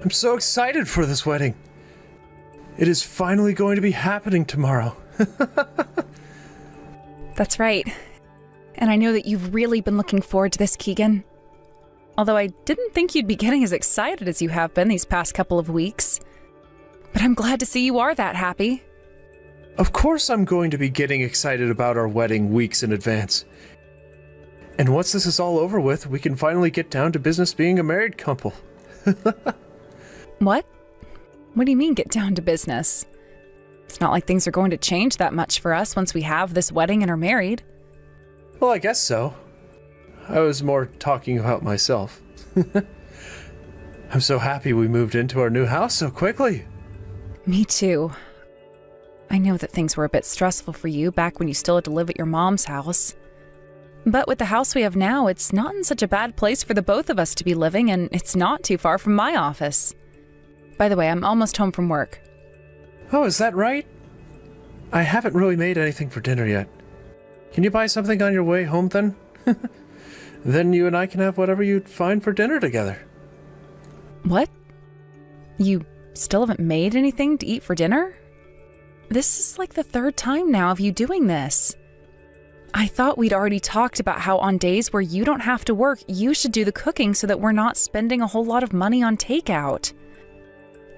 I'm so excited for this wedding. It is finally going to be happening tomorrow. That's right. And I know that you've really been looking forward to this, Keegan. Although I didn't think you'd be getting as excited as you have been these past couple of weeks. But I'm glad to see you are that happy. Of course I'm going to be getting excited about our wedding weeks in advance. And once this is all over with, we can finally get down to business being a married couple. What? What do you mean get down to business? It's not like things are going to change that much for us once we have this wedding and are married. Well, I guess so. I was more talking about myself. I'm so happy we moved into our new house so quickly. Me too. I know that things were a bit stressful for you back when you still had to live at your mom's house. But with the house we have now, it's not in such a bad place for the both of us to be living, and it's not too far from my office. By the way, I'm almost home from work. Oh, is that right? I haven't really made anything for dinner yet. Can you buy something on your way home then? Then you and I can have whatever you'd find for dinner together. What? You still haven't made anything to eat for dinner? This is like the third time now of you doing this. I thought we'd already talked about how on days where you don't have to work, you should do the cooking so that we're not spending a whole lot of money on takeout.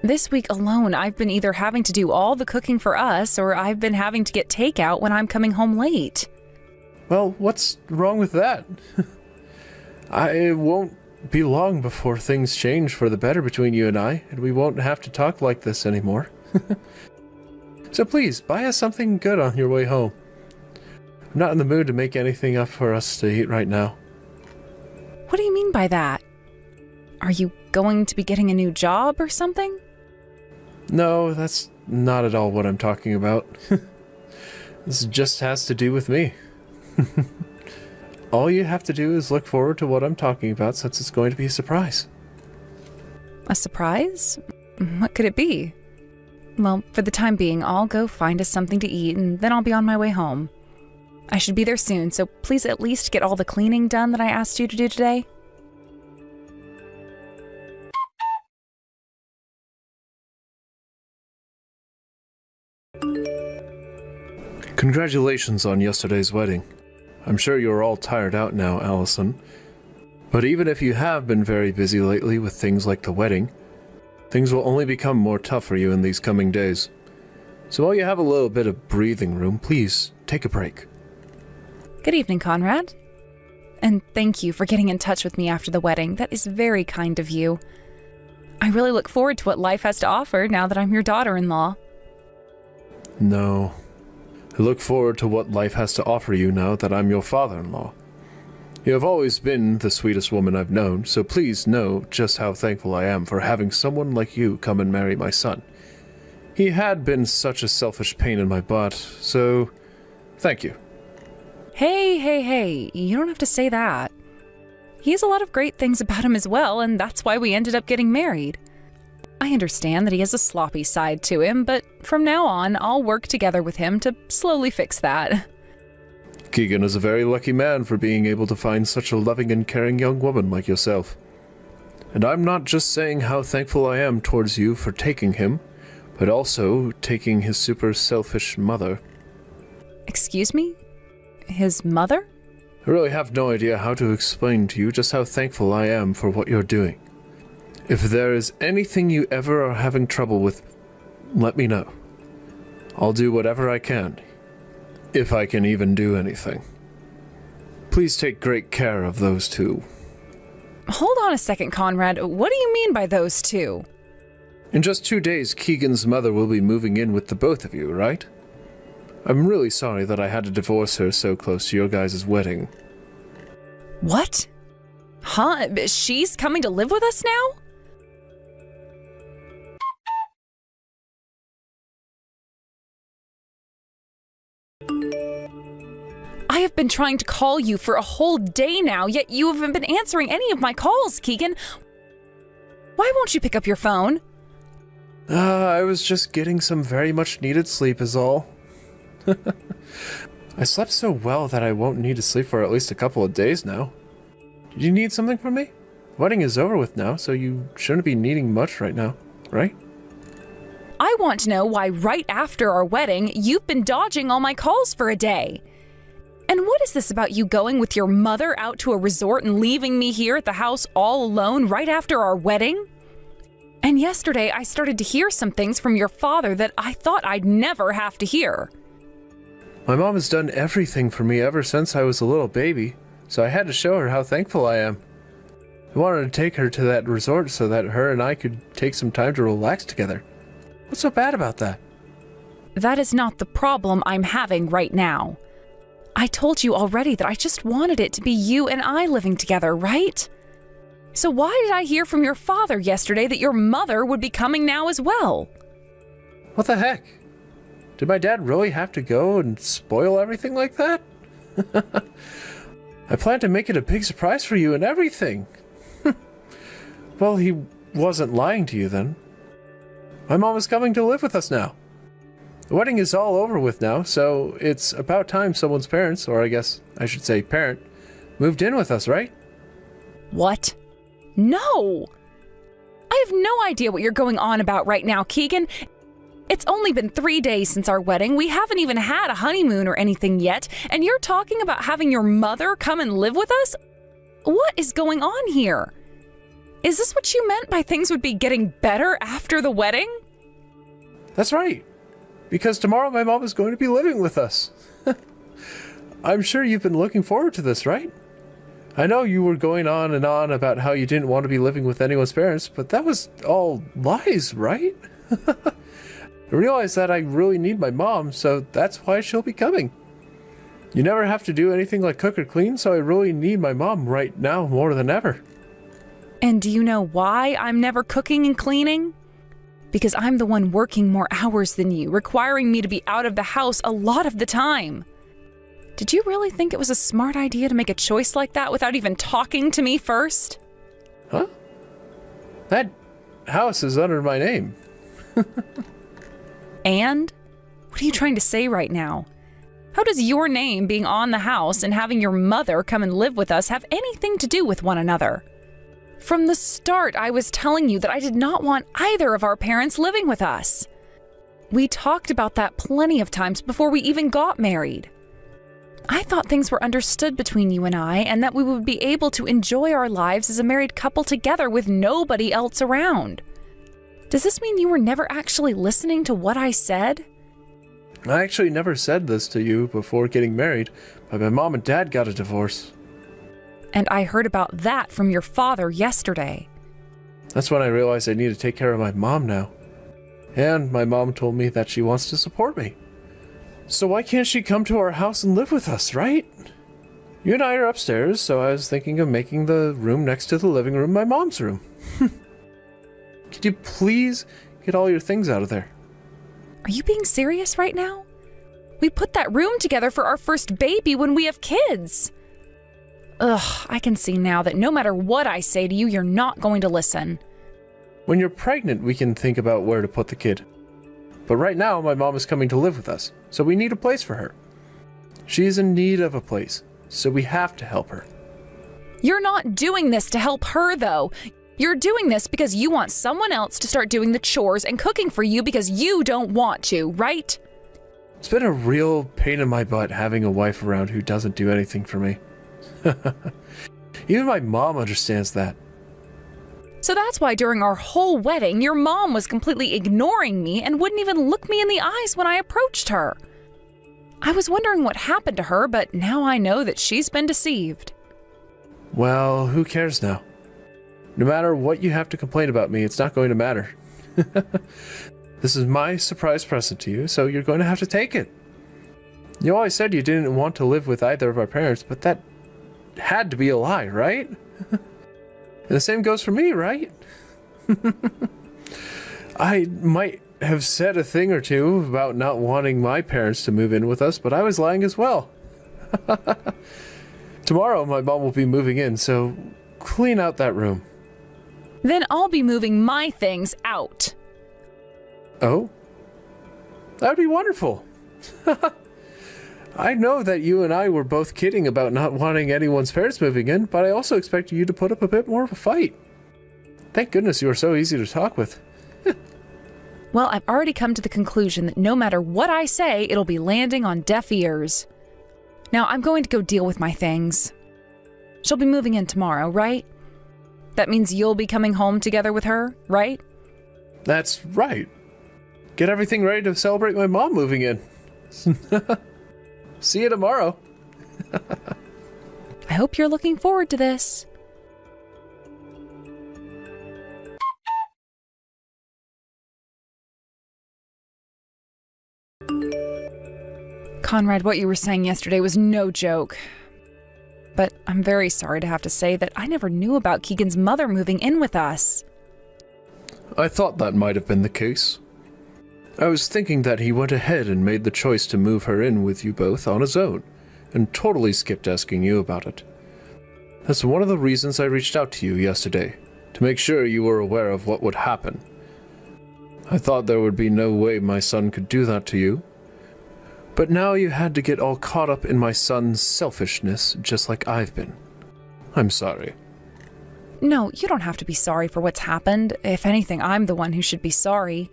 This week alone, I've been either having to do all the cooking for us or I've been having to get takeout when I'm coming home late. Well, what's wrong with that? It won't be long before things change for the better between you and I, and we won't have to talk like this anymore. So please, buy us something good on your way home. I'm not in the mood to make anything up for us to eat right now. What do you mean by that? Are you going to be getting a new job or something? No, that's not at all what I'm talking about. This just has to do with me. All you have to do is look forward to what I'm talking about, since it's going to be a surprise. A surprise? What could it be? Well, for the time being, I'll go find us something to eat and then I'll be on my way home. I should be there soon, so please at least get all the cleaning done that I asked you to do today. Congratulations on yesterday's wedding. I'm sure you're all tired out now, Allison. But even if you have been very busy lately with things like the wedding, things will only become more tough for you in these coming days. So while you have a little bit of breathing room, please take a break. Good evening, Conrad. And thank you for getting in touch with me after the wedding. That is very kind of you. I really look forward to what life has to offer now that I'm your daughter-in-law. No. I look forward to what life has to offer you now that I'm your father-in-law. You have always been the sweetest woman I've known, so please know just how thankful I am for having someone like you come and marry my son. He had been such a selfish pain in my butt, so thank you. Hey, you don't have to say that. He has a lot of great things about him as well, and that's why we ended up getting married. I understand that he has a sloppy side to him, but from now on, I'll work together with him to slowly fix that. Keegan is a very lucky man for being able to find such a loving and caring young woman like yourself. And I'm not just saying how thankful I am towards you for taking him, but also taking his super selfish mother. Excuse me? His mother? I really have no idea how to explain to you just how thankful I am for what you're doing. If there is anything you ever are having trouble with, let me know. I'll do whatever I can, if I can even do anything. Please take great care of those two. Hold on a second, Conrad. What do you mean by those two? In just 2 days, Keegan's mother will be moving in with the both of you, right? I'm really sorry that I had to divorce her so close to your guys' wedding. What? Huh? She's coming to live with us now? I have been trying to call you for a whole day now, yet you haven't been answering any of my calls, Keegan. Why won't you pick up your phone? I was just getting some very much needed sleep is all. I slept so well that I won't need to sleep for at least a couple of days now. Did you need something from me? wedding is over with now, so you shouldn't be needing much right now, right? I want to know why right after our wedding, you've been dodging all my calls for a day. And what is this about you going with your mother out to a resort and leaving me here at the house all alone right after our wedding? And yesterday, I started to hear some things from your father that I thought I'd never have to hear. My mom has done everything for me ever since I was a little baby, so I had to show her how thankful I am. I wanted to take her to that resort so that her and I could take some time to relax together. What's so bad about that? That is not the problem I'm having right now. I told you already that I just wanted it to be you and I living together, right? So why did I hear from your father yesterday that your mother would be coming now as well? What the heck? Did my dad really have to go and spoil everything like that? I planned to make it a big surprise for you and everything. Well, he wasn't lying to you then. My mom is coming to live with us now. The wedding is all over with now, so it's about time someone's parents, or I guess I should say parent, moved in with us, right? What? No! I have no idea what you're going on about right now, Keegan. It's only been 3 days since our wedding. We haven't even had a honeymoon or anything yet, and you're talking about having your mother come and live with us? What is going on here? Is this what you meant by things would be getting better after the wedding? That's right. Because tomorrow my mom is going to be living with us. I'm sure you've been looking forward to this, right? I know you were going on and on about how you didn't want to be living with anyone's parents, but that was all lies, right? I realize that I really need my mom, so that's why she'll be coming. You never have to do anything like cook or clean, so I really need my mom right now more than ever. And do you know why I'm never cooking and cleaning? Because I'm the one working more hours than you, requiring me to be out of the house a lot of the time. Did you really think it was a smart idea to make a choice like that without even talking to me first? Huh? That house is under my name. And? What are you trying to say right now? How does your name being on the house and having your mother come and live with us have anything to do with one another? From the start, I was telling you that I did not want either of our parents living with us. We talked about that plenty of times before we even got married. I thought things were understood between you and I, and that we would be able to enjoy our lives as a married couple together with nobody else around. Does this mean you were never actually listening to what I said? I actually never said this to you before getting married, but my mom and dad got a divorce. And I heard about that from your father yesterday. That's when I realized I need to take care of my mom now. And my mom told me that she wants to support me. So why can't she come to our house and live with us, right? You and I are upstairs, so I was thinking of making the room next to the living room my mom's room. Could you please get all your things out of there? Are you being serious right now? We put that room together for our first baby when we have kids. Ugh, I can see now that no matter what I say to you, you're not going to listen. When you're pregnant, we can think about where to put the kid. But right now, my mom is coming to live with us, so we need a place for her. She is in need of a place, so we have to help her. You're not doing this to help her, though. You're doing this because you want someone else to start doing the chores and cooking for you because you don't want to, right? It's been a real pain in my butt having a wife around who doesn't do anything for me. Even my mom understands that. So that's why during our whole wedding, your mom was completely ignoring me and wouldn't even look me in the eyes when I approached her. I was wondering what happened to her, but now I know that she's been deceived. Well, who cares now? No matter what you have to complain about me, it's not going to matter. This is my surprise present to you, so you're going to have to take it. You always said you didn't want to live with either of our parents, but that had to be a lie, right? And the same goes for me, right? I might have said a thing or two about not wanting my parents to move in with us, but I was lying as well. Tomorrow, my mom will be moving in, so clean out that room. Then I'll be moving my things out. Oh? That would be wonderful. I know that you and I were both kidding about not wanting anyone's parents moving in, but I also expected you to put up a bit more of a fight. Thank goodness you were so easy to talk with. Well, I've already come to the conclusion that no matter what I say, it'll be landing on deaf ears. Now, I'm going to go deal with my things. She'll be moving in tomorrow, right? That means you'll be coming home together with her, right? That's right. Get everything ready to celebrate my mom moving in. See you tomorrow. I hope you're looking forward to this. Conrad, what you were saying yesterday was no joke. But I'm very sorry to have to say that I never knew about Keegan's mother moving in with us. I thought that might have been the case. I was thinking that he went ahead and made the choice to move her in with you both on his own, and totally skipped asking you about it. That's one of the reasons I reached out to you yesterday, to make sure you were aware of what would happen. I thought there would be no way my son could do that to you. But now you had to get all caught up in my son's selfishness, just like I've been. I'm sorry. No, you don't have to be sorry for what's happened. If anything, I'm the one who should be sorry.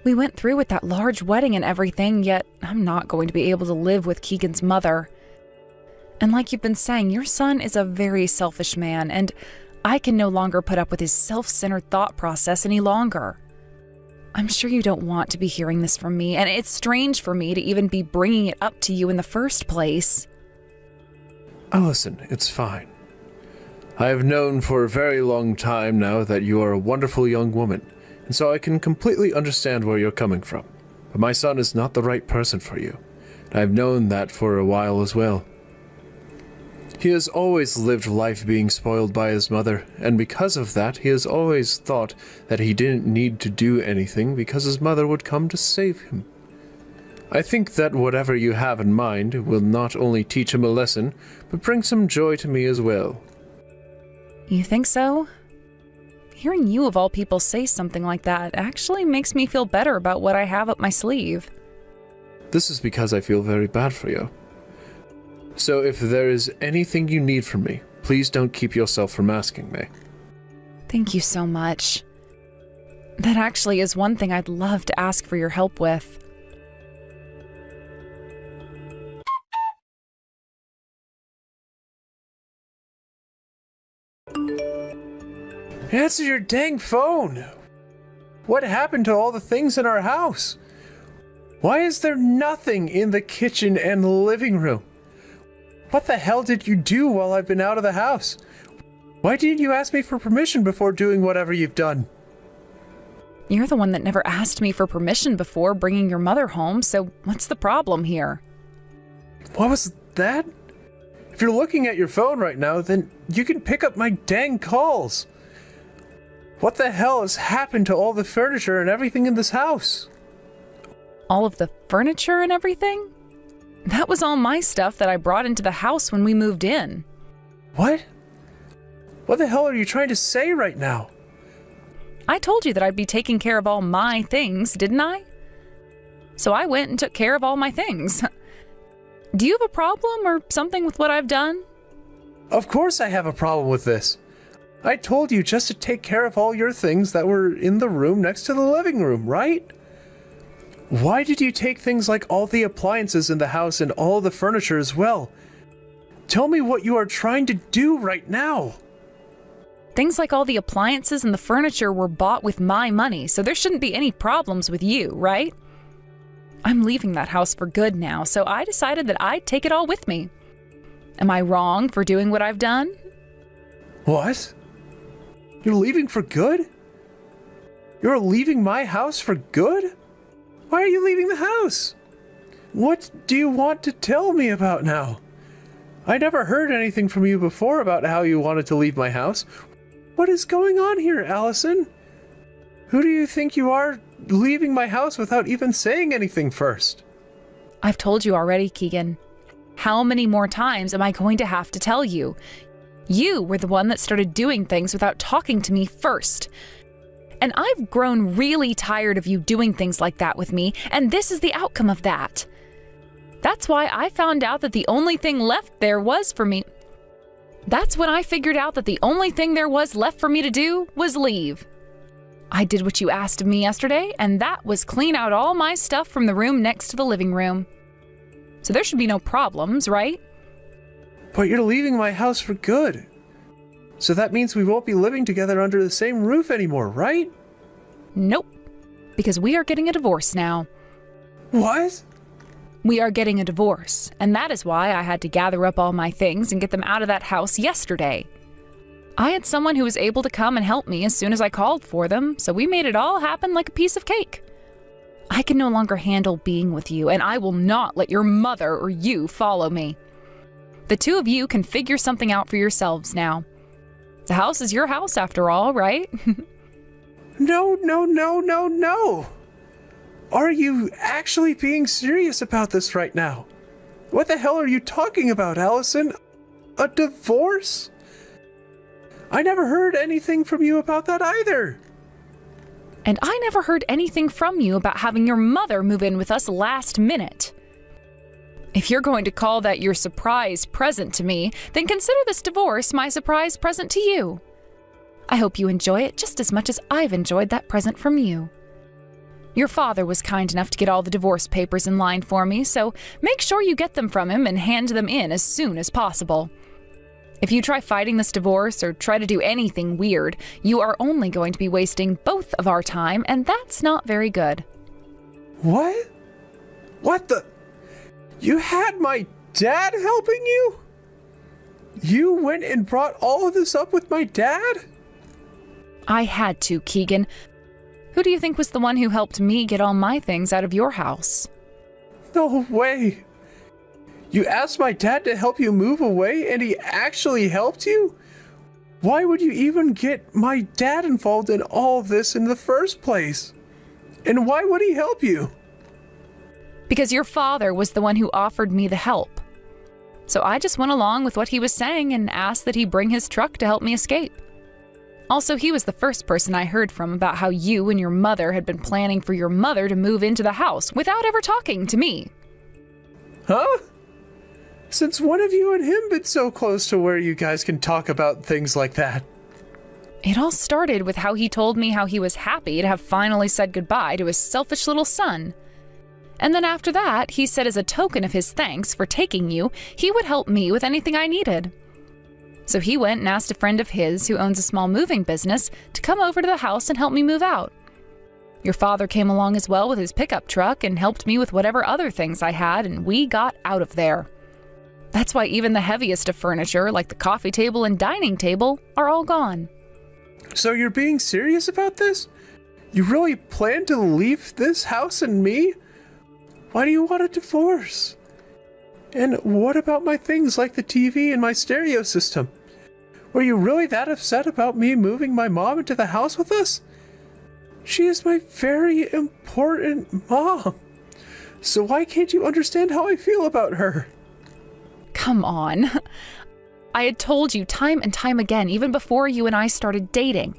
We went through with that large wedding and everything, yet I'm not going to be able to live with Keegan's mother. And like you've been saying, your son is a very selfish man, and I can no longer put up with his self-centered thought process any longer. I'm sure you don't want to be hearing this from me, and it's strange for me to even be bringing it up to you in the first place. Listen, it's fine. I have known for a very long time now that you are a wonderful young woman, and so I can completely understand where you're coming from. But my son is not the right person for you, and I've known that for a while as well. He has always lived life being spoiled by his mother, and because of that, he has always thought that he didn't need to do anything because his mother would come to save him. I think that whatever you have in mind will not only teach him a lesson, but bring some joy to me as well. You think so? Hearing you of all people say something like that actually makes me feel better about what I have up my sleeve. This is because I feel very bad for you. So if there is anything you need from me, please don't keep yourself from asking me. Thank you so much. That actually is one thing I'd love to ask for your help with. Answer your dang phone! What happened to all the things in our house? Why is there nothing in the kitchen and living room? What the hell did you do while I've been out of the house? Why didn't you ask me for permission before doing whatever you've done? You're the one that never asked me for permission before bringing your mother home, so what's the problem here? What was that? If you're looking at your phone right now, then you can pick up my dang calls. What the hell has happened to all the furniture and everything in this house? All of the furniture and everything? That was all my stuff that I brought into the house when we moved in. What? What the hell are you trying to say right now? I told you that I'd be taking care of all my things, didn't I? So I went and took care of all my things. Do you have a problem or something with what I've done? Of course I have a problem with this. I told you just to take care of all your things that were in the room next to the living room, right? Why did you take things like all the appliances in the house and all the furniture as well? Tell me what you are trying to do right now. Things like all the appliances and the furniture were bought with my money, so there shouldn't be any problems with you, right? I'm leaving that house for good now, so I decided that I'd take it all with me. Am I wrong for doing what I've done? What? You're leaving for good? You're leaving my house for good? Why are you leaving the house? What do you want to tell me about now? I never heard anything from you before about how you wanted to leave my house. What is going on here, Allison? Who do you think you are, leaving my house without even saying anything first? I've told you already, Keegan. How many more times am I going to have to tell you? You were the one that started doing things without talking to me first. And I've grown really tired of you doing things like that with me, and this is the outcome of that. That's why I found out that the only thing left there was for me. That's when I figured out that the only thing there was left for me to do was leave. I did what you asked of me yesterday, and that was clean out all my stuff from the room next to the living room. So there should be no problems, right? But you're leaving my house for good. So that means we won't be living together under the same roof anymore, right? Nope. Because we are getting a divorce now. What? We are getting a divorce, and that is why I had to gather up all my things and get them out of that house yesterday. I had someone who was able to come and help me as soon as I called for them, so we made it all happen like a piece of cake. I can no longer handle being with you, and I will not let your mother or you follow me. The two of you can figure something out for yourselves now. The house is your house after all, right? No. Are you actually being serious about this right now? What the hell are you talking about, Allison? A divorce? I never heard anything from you about that either. And I never heard anything from you about having your mother move in with us last minute. If you're going to call that your surprise present to me, then consider this divorce my surprise present to you. I hope you enjoy it just as much as I've enjoyed that present from you. Your father was kind enough to get all the divorce papers in line for me, so make sure you get them from him and hand them in as soon as possible. If you try fighting this divorce or try to do anything weird, you are only going to be wasting both of our time, and that's not very good. What? What the? You had my dad helping you? You went and brought all of this up with my dad? I had to, Keegan. Who do you think was the one who helped me get all my things out of your house? No way. You asked my dad to help you move away and he actually helped you? Why would you even get my dad involved in all this in the first place? And why would he help you? Because your father was the one who offered me the help. So I just went along with what he was saying and asked that he bring his truck to help me escape. Also, he was the first person I heard from about how you and your mother had been planning for your mother to move into the house without ever talking to me. Huh? Since when have you and him been so close to where you guys can talk about things like that? It all started with how he told me how he was happy to have finally said goodbye to his selfish little son. And then after that, he said as a token of his thanks for taking you, he would help me with anything I needed. So he went and asked a friend of his who owns a small moving business to come over to the house and help me move out. Your father came along as well with his pickup truck and helped me with whatever other things I had, and we got out of there. That's why even the heaviest of furniture, like the coffee table and dining table, are all gone. So you're being serious about this? You really plan to leave this house and me? Why do you want a divorce? And what about my things like the TV and my stereo system? Were you really that upset about me moving my mom into the house with us? She is my very important mom. So why can't you understand how I feel about her? Come on. I had told you time and time again, even before you and I started dating.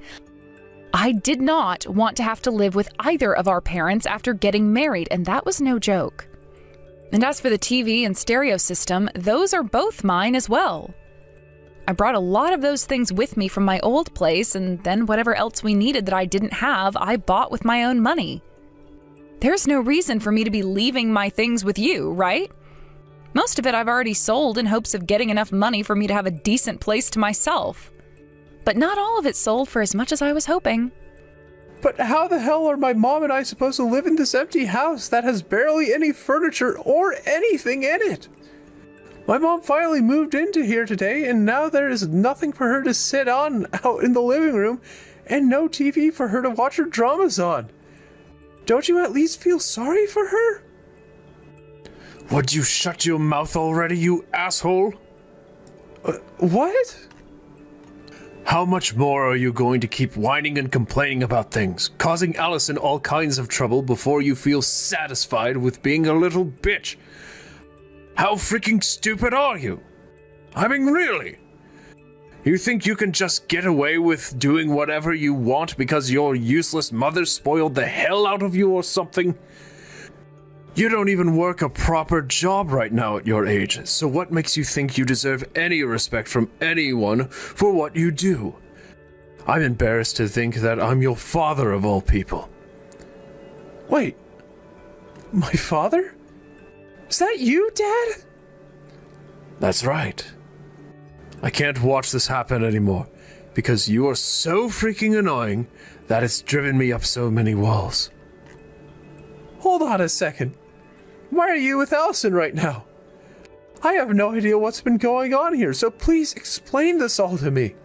I did not want to have to live with either of our parents after getting married, and that was no joke. And as for the TV and stereo system, those are both mine as well. I brought a lot of those things with me from my old place, and then whatever else we needed that I didn't have, I bought with my own money. There's no reason for me to be leaving my things with you, right? Most of it I've already sold in hopes of getting enough money for me to have a decent place to myself. But not all of it sold for as much as I was hoping. But how the hell are my mom and I supposed to live in this empty house that has barely any furniture or anything in it? My mom finally moved into here today, and now there is nothing for her to sit on out in the living room and no TV for her to watch her dramas on. Don't you at least feel sorry for her? Would you shut your mouth already, you asshole? What? How much more are you going to keep whining and complaining about things, causing Allison all kinds of trouble before you feel satisfied with being a little bitch? How freaking stupid are you? I mean, really? You think you can just get away with doing whatever you want because your useless mother spoiled the hell out of you or something? You don't even work a proper job right now at your age, so what makes you think you deserve any respect from anyone for what you do? I'm embarrassed to think that I'm your father of all people. Wait, my father? Is that you, Dad? That's right. I can't watch this happen anymore, because you are so freaking annoying that it's driven me up so many walls. Hold on a second. Why are you with Allison right now? I have no idea what's been going on here, so please explain this all to me.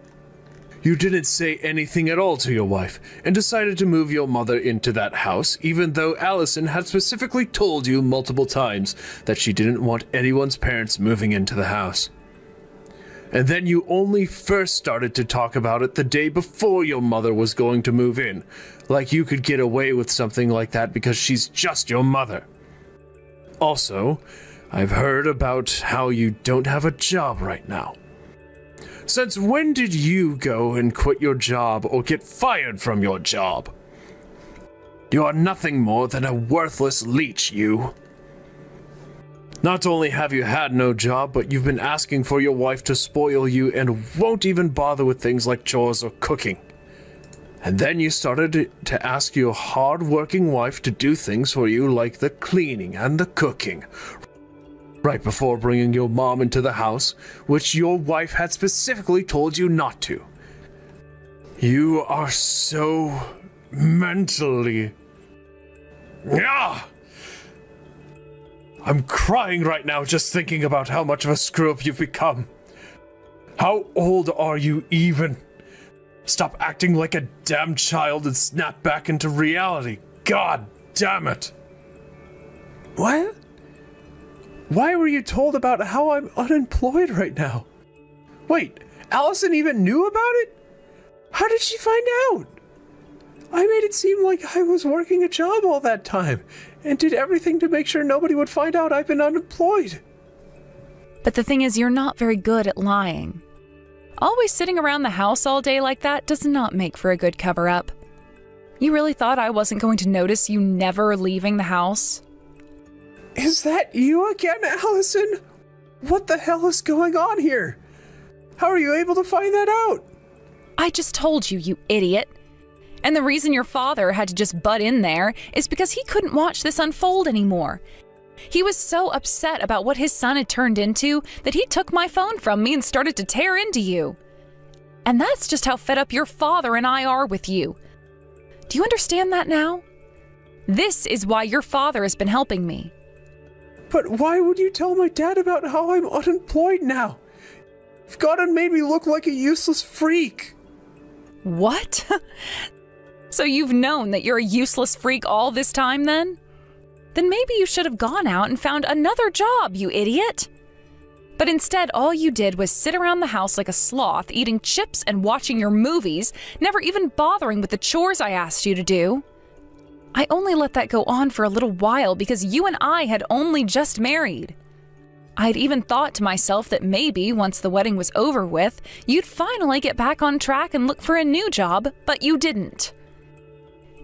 You didn't say anything at all to your wife, and decided to move your mother into that house, even though Allison had specifically told you multiple times that she didn't want anyone's parents moving into the house. And then you only first started to talk about it the day before your mother was going to move in, like you could get away with something like that because she's just your mother. Also, I've heard about how you don't have a job right now. Since when did you go and quit your job or get fired from your job? You are nothing more than a worthless leech, you. Not only have you had no job, but you've been asking for your wife to spoil you and won't even bother with things like chores or cooking. And then you started to ask your hard-working wife to do things for you like the cleaning and the cooking, right before bringing your mom into the house, which your wife had specifically told you not to. You are so mentally... Ah! I'm crying right now just thinking about how much of a screw-up you've become. How old are you even? Stop acting like a damn child and snap back into reality. God damn it. What? Why were you told about how I'm unemployed right now? Wait, Allison even knew about it? How did she find out? I made it seem like I was working a job all that time and did everything to make sure nobody would find out I've been unemployed. But the thing is, you're not very good at lying. Always sitting around the house all day like that does not make for a good cover-up. You really thought I wasn't going to notice you never leaving the house? Is that you again, Allison? What the hell is going on here? How are you able to find that out? I just told you, you idiot. And the reason your father had to just butt in there is because he couldn't watch this unfold anymore. He was so upset about what his son had turned into that he took my phone from me and started to tear into you. And that's just how fed up your father and I are with you. Do you understand that now? This is why your father has been helping me. But why would you tell my dad about how I'm unemployed now? You've gone and made me look like a useless freak. What? So you've known that you're a useless freak all this time then? Then maybe you should have gone out and found another job, you idiot. But instead, all you did was sit around the house like a sloth, eating chips and watching your movies, never even bothering with the chores I asked you to do. I only let that go on for a little while because you and I had only just married. I'd even thought to myself that maybe once the wedding was over with, you'd finally get back on track and look for a new job, but you didn't.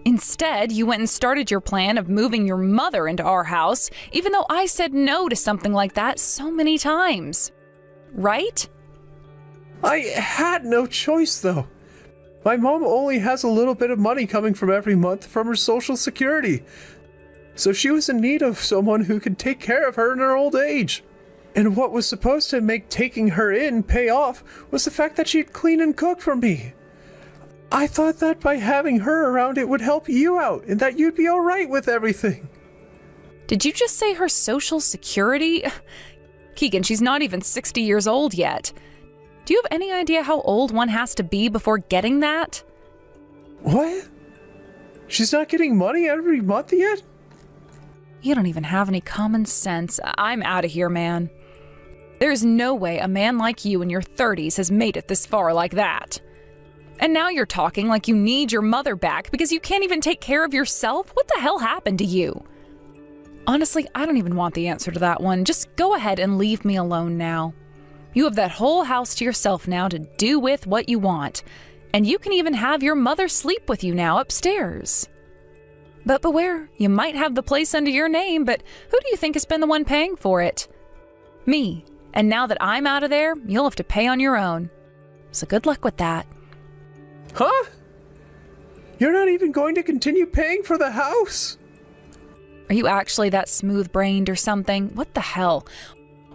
Instead, you went and started your plan of moving your mother into our house, even though I said no to something like that so many times. Right? I had no choice, though. My mom only has a little bit of money coming from every month from her Social Security, so she was in need of someone who could take care of her in her old age. And what was supposed to make taking her in pay off was the fact that she'd clean and cook for me. I thought that by having her around it would help you out and that you'd be all right with everything. Did you just say her Social Security? Keegan, she's not even 60 years old yet. Do you have any idea how old one has to be before getting that? What? She's not getting money every month yet? You don't even have any common sense. I'm out of here, man. There's no way a man like you in your 30s has made it this far like that. And now you're talking like you need your mother back because you can't even take care of yourself? What the hell happened to you? Honestly, I don't even want the answer to that one. Just go ahead and leave me alone now. You have that whole house to yourself now to do with what you want. And you can even have your mother sleep with you now upstairs. But beware, you might have the place under your name, but who do you think has been the one paying for it? Me. And now that I'm out of there, you'll have to pay on your own. So good luck with that. Huh? You're not even going to continue paying for the house? Are you actually that smooth-brained or something? What the hell?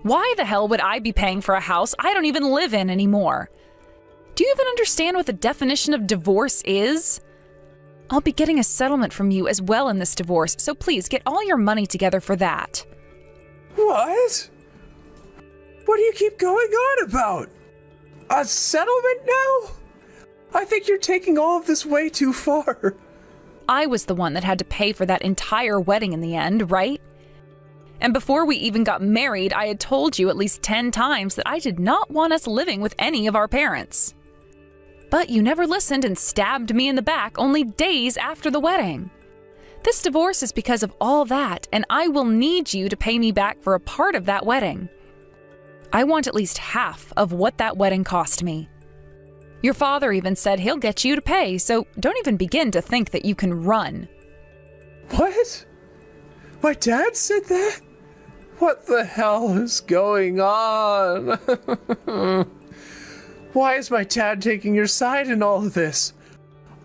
Why the hell would I be paying for a house I don't even live in anymore? Do you even understand what the definition of divorce is? I'll be getting a settlement from you as well in this divorce, so please get all your money together for that. What? What do you keep going on about? A settlement now? I think you're taking all of this way too far. I was the one that had to pay for that entire wedding in the end, right? And before we even got married, I had told you at least 10 times that I did not want us living with any of our parents. But you never listened and stabbed me in the back only days after the wedding. This divorce is because of all that, and I will need you to pay me back for a part of that wedding. I want at least half of what that wedding cost me. Your father even said he'll get you to pay, so don't even begin to think that you can run. What? My dad said that? What the hell is going on? Why is my dad taking your side in all of this?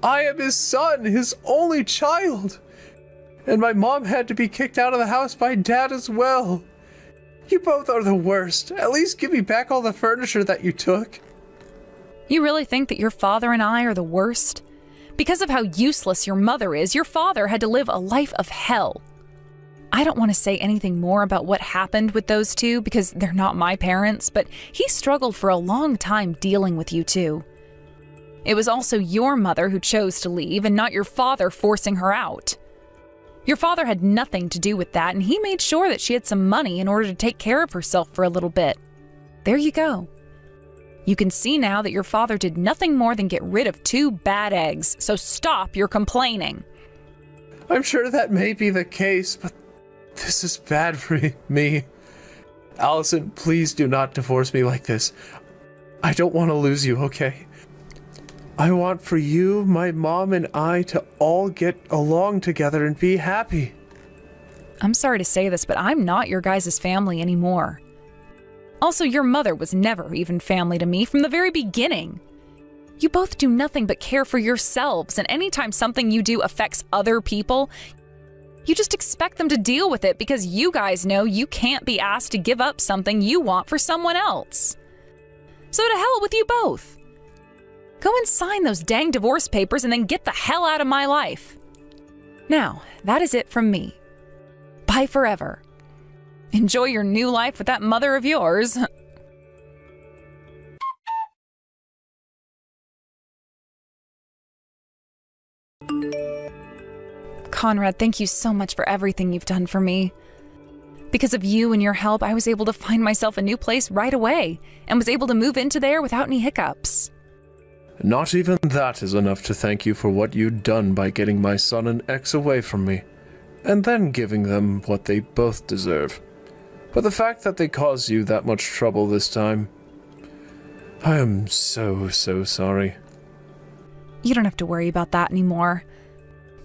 I am his son, his only child. And my mom had to be kicked out of the house by dad as well. You both are the worst. At least give me back all the furniture that you took. You really think that your father and I are the worst? Because of how useless your mother is, your father had to live a life of hell. I don't want to say anything more about what happened with those two because they're not my parents, but he struggled for a long time dealing with you two. It was also your mother who chose to leave and not your father forcing her out. Your father had nothing to do with that, and he made sure that she had some money in order to take care of herself for a little bit. There you go. You can see now that your father did nothing more than get rid of 2 bad eggs, so stop your complaining. I'm sure that may be the case, but this is bad for me. Allison, please do not divorce me like this. I don't want to lose you, okay? I want for you, my mom, and I to all get along together and be happy. I'm sorry to say this, but I'm not your guys' family anymore. Also, your mother was never even family to me from the very beginning. You both do nothing but care for yourselves, and anytime something you do affects other people, you just expect them to deal with it because you guys know you can't be asked to give up something you want for someone else. So to hell with you both. Go and sign those dang divorce papers and then get the hell out of my life. Now, that is it from me. Bye forever. Enjoy your new life with that mother of yours. Conrad, thank you so much for everything you've done for me. Because of you and your help, I was able to find myself a new place right away and was able to move into there without any hiccups. Not even that is enough to thank you for what you'd done by getting my son and ex away from me, and then giving them what they both deserve. But the fact that they caused you that much trouble this time, I am so sorry. You don't have to worry about that anymore.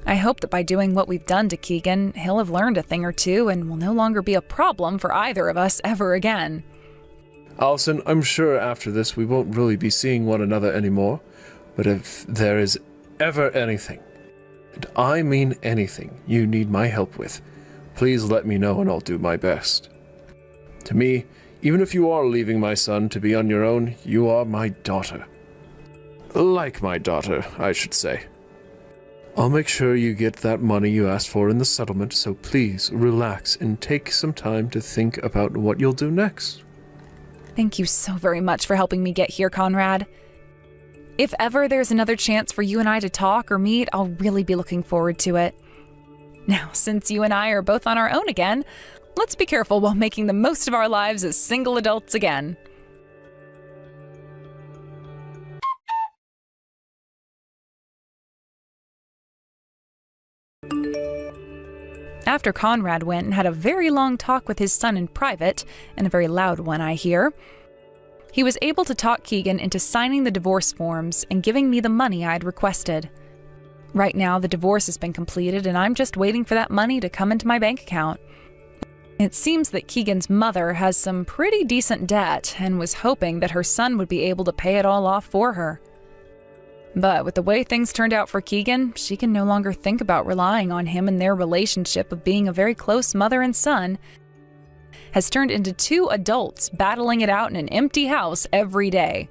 I hope that by doing what we've done to Keegan, he'll have learned a thing or two and will no longer be a problem for either of us ever again. Allison, I'm sure after this we won't really be seeing one another anymore, but if there is ever anything, and I mean anything, you need my help with, please let me know and I'll do my best. To me, even if you are leaving my son to be on your own, you are my daughter. Like my daughter, I should say. I'll make sure you get that money you asked for in the settlement, so please relax and take some time to think about what you'll do next. Thank you so very much for helping me get here, Conrad. If ever there's another chance for you and I to talk or meet, I'll really be looking forward to it. Now, since you and I are both on our own again, let's be careful while making the most of our lives as single adults again. After Conrad went and had a very long talk with his son in private, and a very loud one, I hear, he was able to talk Keegan into signing the divorce forms and giving me the money I'd requested. Right now, the divorce has been completed and I'm just waiting for that money to come into my bank account. It seems that Keegan's mother has some pretty decent debt and was hoping that her son would be able to pay it all off for her. But with the way things turned out for Keegan, she can no longer think about relying on him, and their relationship of being a very close mother and son has turned into two adults battling it out in an empty house every day.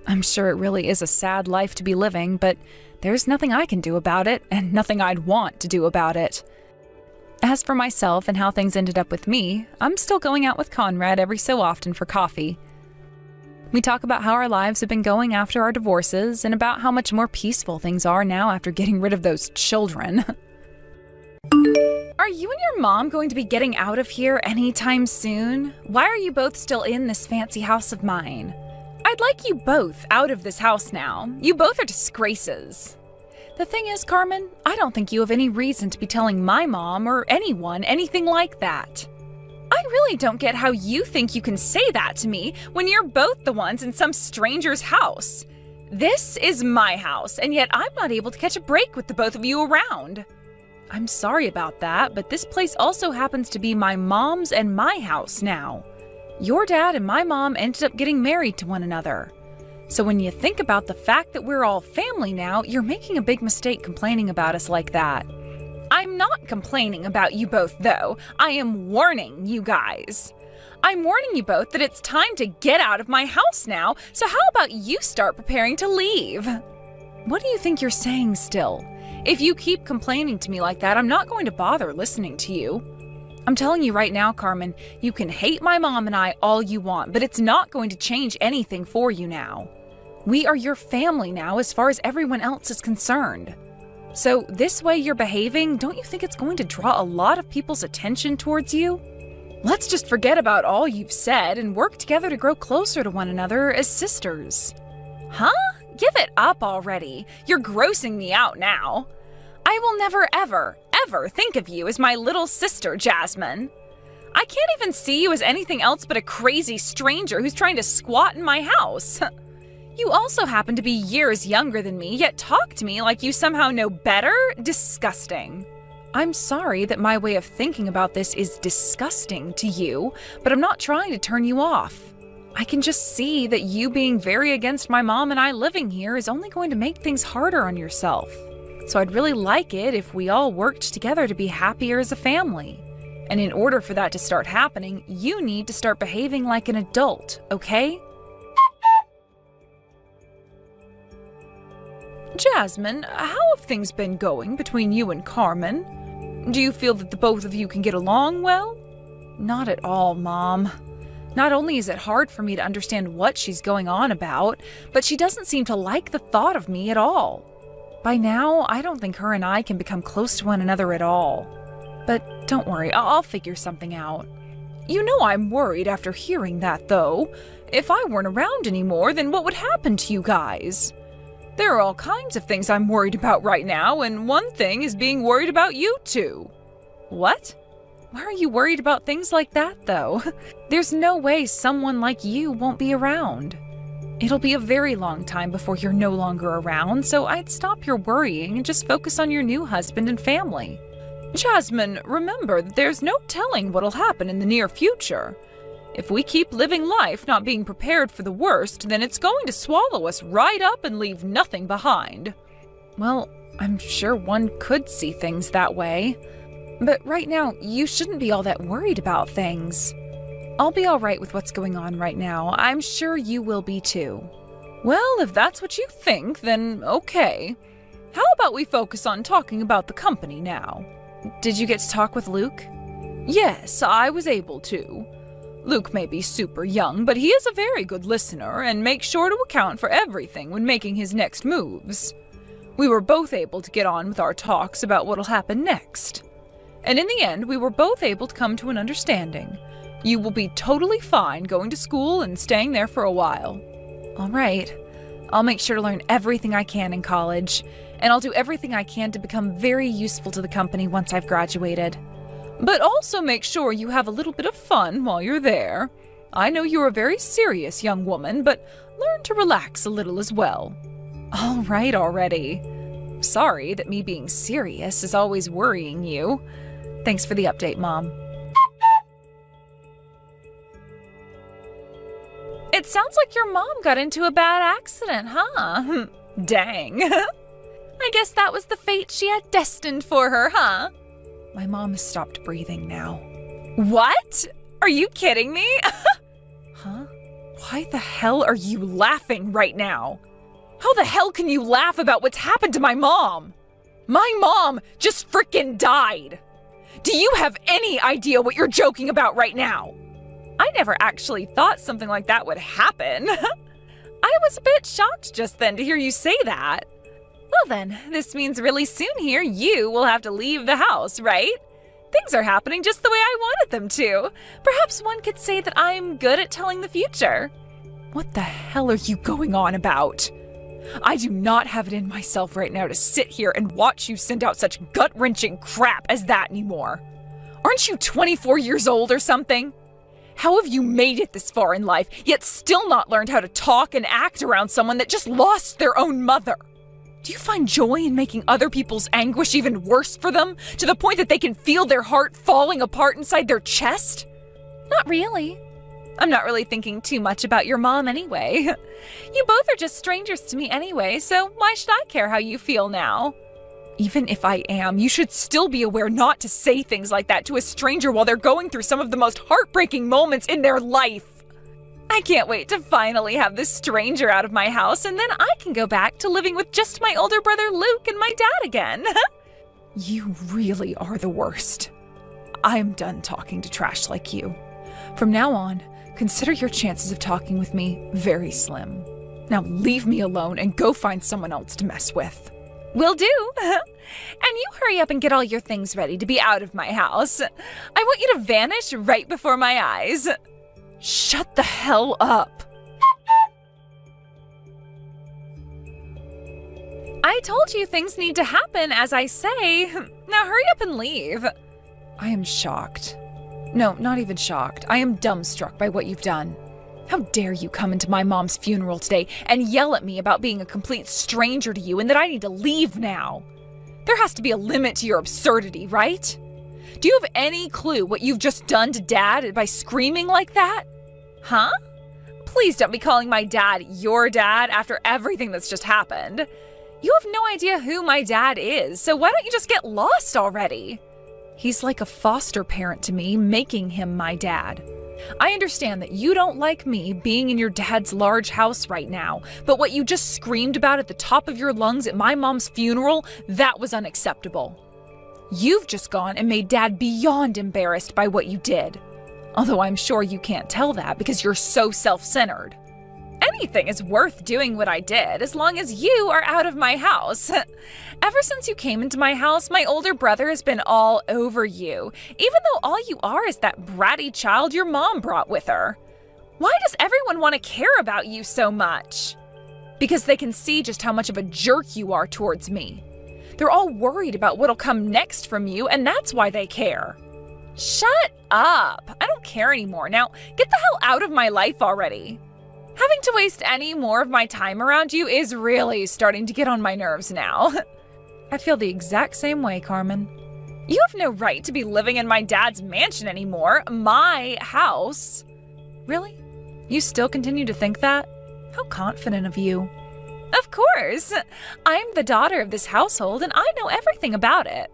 I'm sure it really is a sad life to be living, but there's nothing I can do about it, and nothing I'd want to do about it. As for myself and how things ended up with me, I'm still going out with Conrad every so often for coffee. We talk about how our lives have been going after our divorces and about how much more peaceful things are now after getting rid of those children. Are you and your mom going to be getting out of here anytime soon? Why are you both still in this fancy house of mine? I'd like you both out of this house now. You both are disgraces. The thing is, Carmen, I don't think you have any reason to be telling my mom or anyone anything like that. I really don't get how you think you can say that to me when you're both the ones in some stranger's house. This is my house, and yet I'm not able to catch a break with the both of you around. I'm sorry about that, but this place also happens to be my mom's and my house now. Your dad and my mom ended up getting married to one another. So when you think about the fact that we're all family now, you're making a big mistake complaining about us like that. I'm not complaining about you both, though. I am warning you guys. I'm warning you both that it's time to get out of my house now, so how about you start preparing to leave? What do you think you're saying still? If you keep complaining to me like that, I'm not going to bother listening to you. I'm telling you right now, Carmen, you can hate my mom and I all you want, but it's not going to change anything for you now. We are your family now as far as everyone else is concerned. So this way you're behaving, don't you think it's going to draw a lot of people's attention towards you? Let's just forget about all you've said and work together to grow closer to one another as sisters. Huh? Give it up already. You're grossing me out now. I will never, ever, ever think of you as my little sister, Jasmine. I can't even see you as anything else but a crazy stranger who's trying to squat in my house. You also happen to be years younger than me, yet talk to me like you somehow know better? Disgusting. I'm sorry that my way of thinking about this is disgusting to you, but I'm not trying to turn you off. I can just see that you being very against my mom and I living here is only going to make things harder on yourself. So I'd really like it if we all worked together to be happier as a family. And in order for that to start happening, you need to start behaving like an adult, okay? Jasmine, how have things been going between you and Carmen? Do you feel that the both of you can get along well? Not at all, Mom. Not only is it hard for me to understand what she's going on about, but she doesn't seem to like the thought of me at all. By now, I don't think her and I can become close to one another at all. But don't worry, I'll figure something out. You know I'm worried after hearing that, though. If I weren't around anymore, then what would happen to you guys? There are all kinds of things I'm worried about right now, and one thing is being worried about you two. What? Why are you worried about things like that, though? There's no way someone like you won't be around. It'll be a very long time before you're no longer around, so I'd stop your worrying and just focus on your new husband and family. Jasmine, remember that there's no telling what'll happen in the near future. If we keep living life not being prepared for the worst, then it's going to swallow us right up and leave nothing behind. Well, I'm sure one could see things that way. But right now, you shouldn't be all that worried about things. I'll be all right with what's going on right now. I'm sure you will be too. Well, if that's what you think, then okay. How about we focus on talking about the company now? Did you get to talk with Luke? Yes, I was able to. Luke may be super young, but he is a very good listener and makes sure to account for everything when making his next moves. We were both able to get on with our talks about what'll happen next. And in the end, we were both able to come to an understanding. You will be totally fine going to school and staying there for a while. All right. I'll make sure to learn everything I can in college, and I'll do everything I can to become very useful to the company once I've graduated. But also make sure you have a little bit of fun while you're there. I know you're a very serious young woman, but learn to relax a little as well. All right already. Sorry that me being serious is always worrying you. Thanks for the update, Mom. It sounds like your mom got into a bad accident, huh? Dang. I guess that was the fate she had destined for her, huh? My mom has stopped breathing now. What? Are you kidding me? Huh? Why the hell are you laughing right now? How the hell can you laugh about what's happened to my mom? My mom just frickin' died. Do you have any idea what you're joking about right now? I never actually thought something like that would happen. I was a bit shocked just then to hear you say that. Well then, this means really soon here you will have to leave the house, right? Things are happening just the way I wanted them to. Perhaps one could say that I'm good at telling the future. What the hell are you going on about? I do not have it in myself right now to sit here and watch you send out such gut-wrenching crap as that anymore. Aren't you 24 years old or something? How have you made it this far in life, yet still not learned how to talk and act around someone that just lost their own mother? Do you find joy in making other people's anguish even worse for them, to the point that they can feel their heart falling apart inside their chest? Not really. I'm not really thinking too much about your mom anyway. You both are just strangers to me anyway, so why should I care how you feel now? Even if I am, you should still be aware not to say things like that to a stranger while they're going through some of the most heartbreaking moments in their life. I can't wait to finally have this stranger out of my house, and then I can go back to living with just my older brother Luke and my dad again. You really are the worst. I'm done talking to trash like you. From now on, consider your chances of talking with me very slim. Now leave me alone and go find someone else to mess with. Will do. And you hurry up and get all your things ready to be out of my house. I want you to vanish right before my eyes. Shut the hell up. I told you things need to happen as I say. Now hurry up and leave. I am shocked. No, not even shocked. I am dumbstruck by what you've done. How dare you come into my mom's funeral today and yell at me about being a complete stranger to you and that I need to leave now? There has to be a limit to your absurdity, right? Do you have any clue what you've just done to Dad by screaming like that? Huh? Please don't be calling my dad your dad after everything that's just happened. You have no idea who my dad is, so why don't you just get lost already? He's like a foster parent to me, making him my dad. I understand that you don't like me being in your dad's large house right now, but what you just screamed about at the top of your lungs at my mom's funeral, that was unacceptable. You've just gone and made Dad beyond embarrassed by what you did. Although I'm sure you can't tell that because you're so self-centered. Anything is worth doing what I did as long as you are out of my house. Ever since you came into my house, my older brother has been all over you, even though all you are is that bratty child your mom brought with her. Why does everyone want to care about you so much? Because they can see just how much of a jerk you are towards me. They're all worried about what'll come next from you, and that's why they care. Shut up. I don't care anymore. Now, get the hell out of my life already. Having to waste any more of my time around you is really starting to get on my nerves now. I feel the exact same way, Carmen. You have no right to be living in my dad's mansion anymore, my house. Really? You still continue to think that? How confident of you. Of course. I'm the daughter of this household and I know everything about it.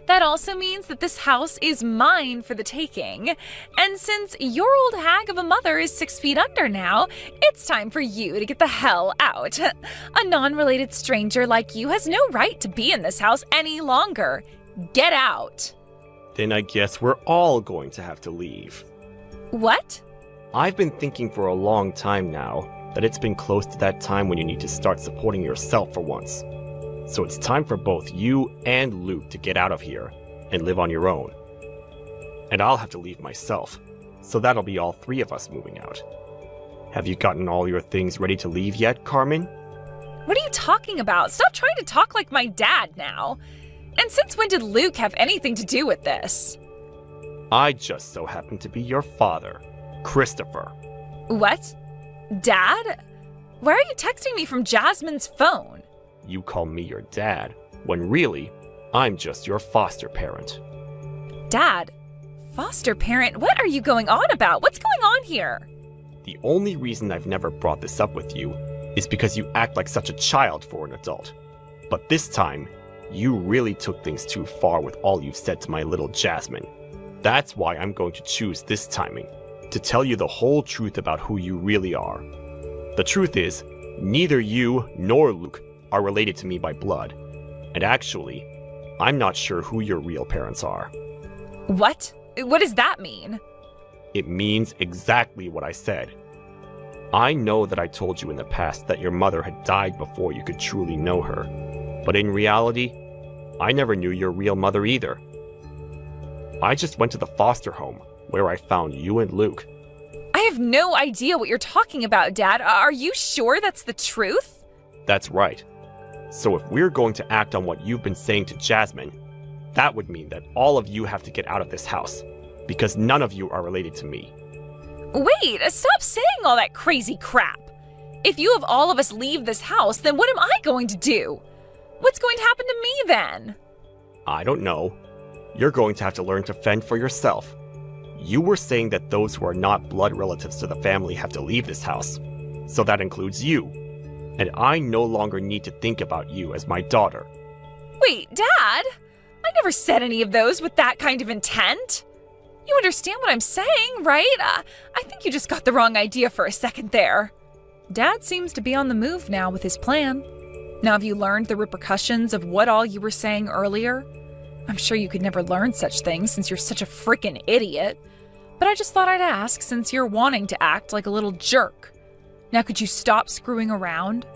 That also means that this house is mine for the taking. And since your old hag of a mother is 6 feet under now, it's time for you to get the hell out. A non-related stranger like you has no right to be in this house any longer. Get out. Then I guess we're all going to have to leave. What? I've been thinking for a long time now that it's been close to that time when you need to start supporting yourself for once. So it's time for both you and Luke to get out of here and live on your own. And I'll have to leave myself, so that'll be all 3 of us moving out. Have you gotten all your things ready to leave yet, Carmen? What are you talking about? Stop trying to talk like my dad now. And since when did Luke have anything to do with this? I just so happen to be your father, Christopher. What? Dad? Why are you texting me from Jasmine's phone? you call me your dad, when really, I'm just your foster parent. Dad? Foster parent? What are you going on about? What's going on here? The only reason I've never brought this up with you is because you act like such a child for an adult. But this time, you really took things too far with all you've said to my little Jasmine. That's why I'm going to choose this timing, to tell you the whole truth about who you really are. The truth is, neither you nor Luke are related to me by blood. And actually, I'm not sure who your real parents are. What? What does that mean? It means exactly what I said. I know that I told you in the past that your mother had died before you could truly know her. But in reality, I never knew your real mother either. I just went to the foster home, where I found you and Luke. I have no idea what you're talking about, Dad. Are you sure that's the truth? That's right. So if we're going to act on what you've been saying to Jasmine, that would mean that all of you have to get out of this house, because none of you are related to me. Wait, stop saying all that crazy crap. If you have all of us leave this house, then what am I going to do? What's going to happen to me then? I don't know. You're going to have to learn to fend for yourself. You were saying that those who are not blood relatives to the family have to leave this house. So that includes you. And I no longer need to think about you as my daughter. Wait, Dad? I never said any of those with that kind of intent. You understand what I'm saying, right? I think you just got the wrong idea for a second there. Dad seems to be on the move now with his plan. Now have you learned the repercussions of what all you were saying earlier? I'm sure you could never learn such things since you're such a frickin' idiot. But I just thought I'd ask since you're wanting to act like a little jerk. Now could you stop screwing around?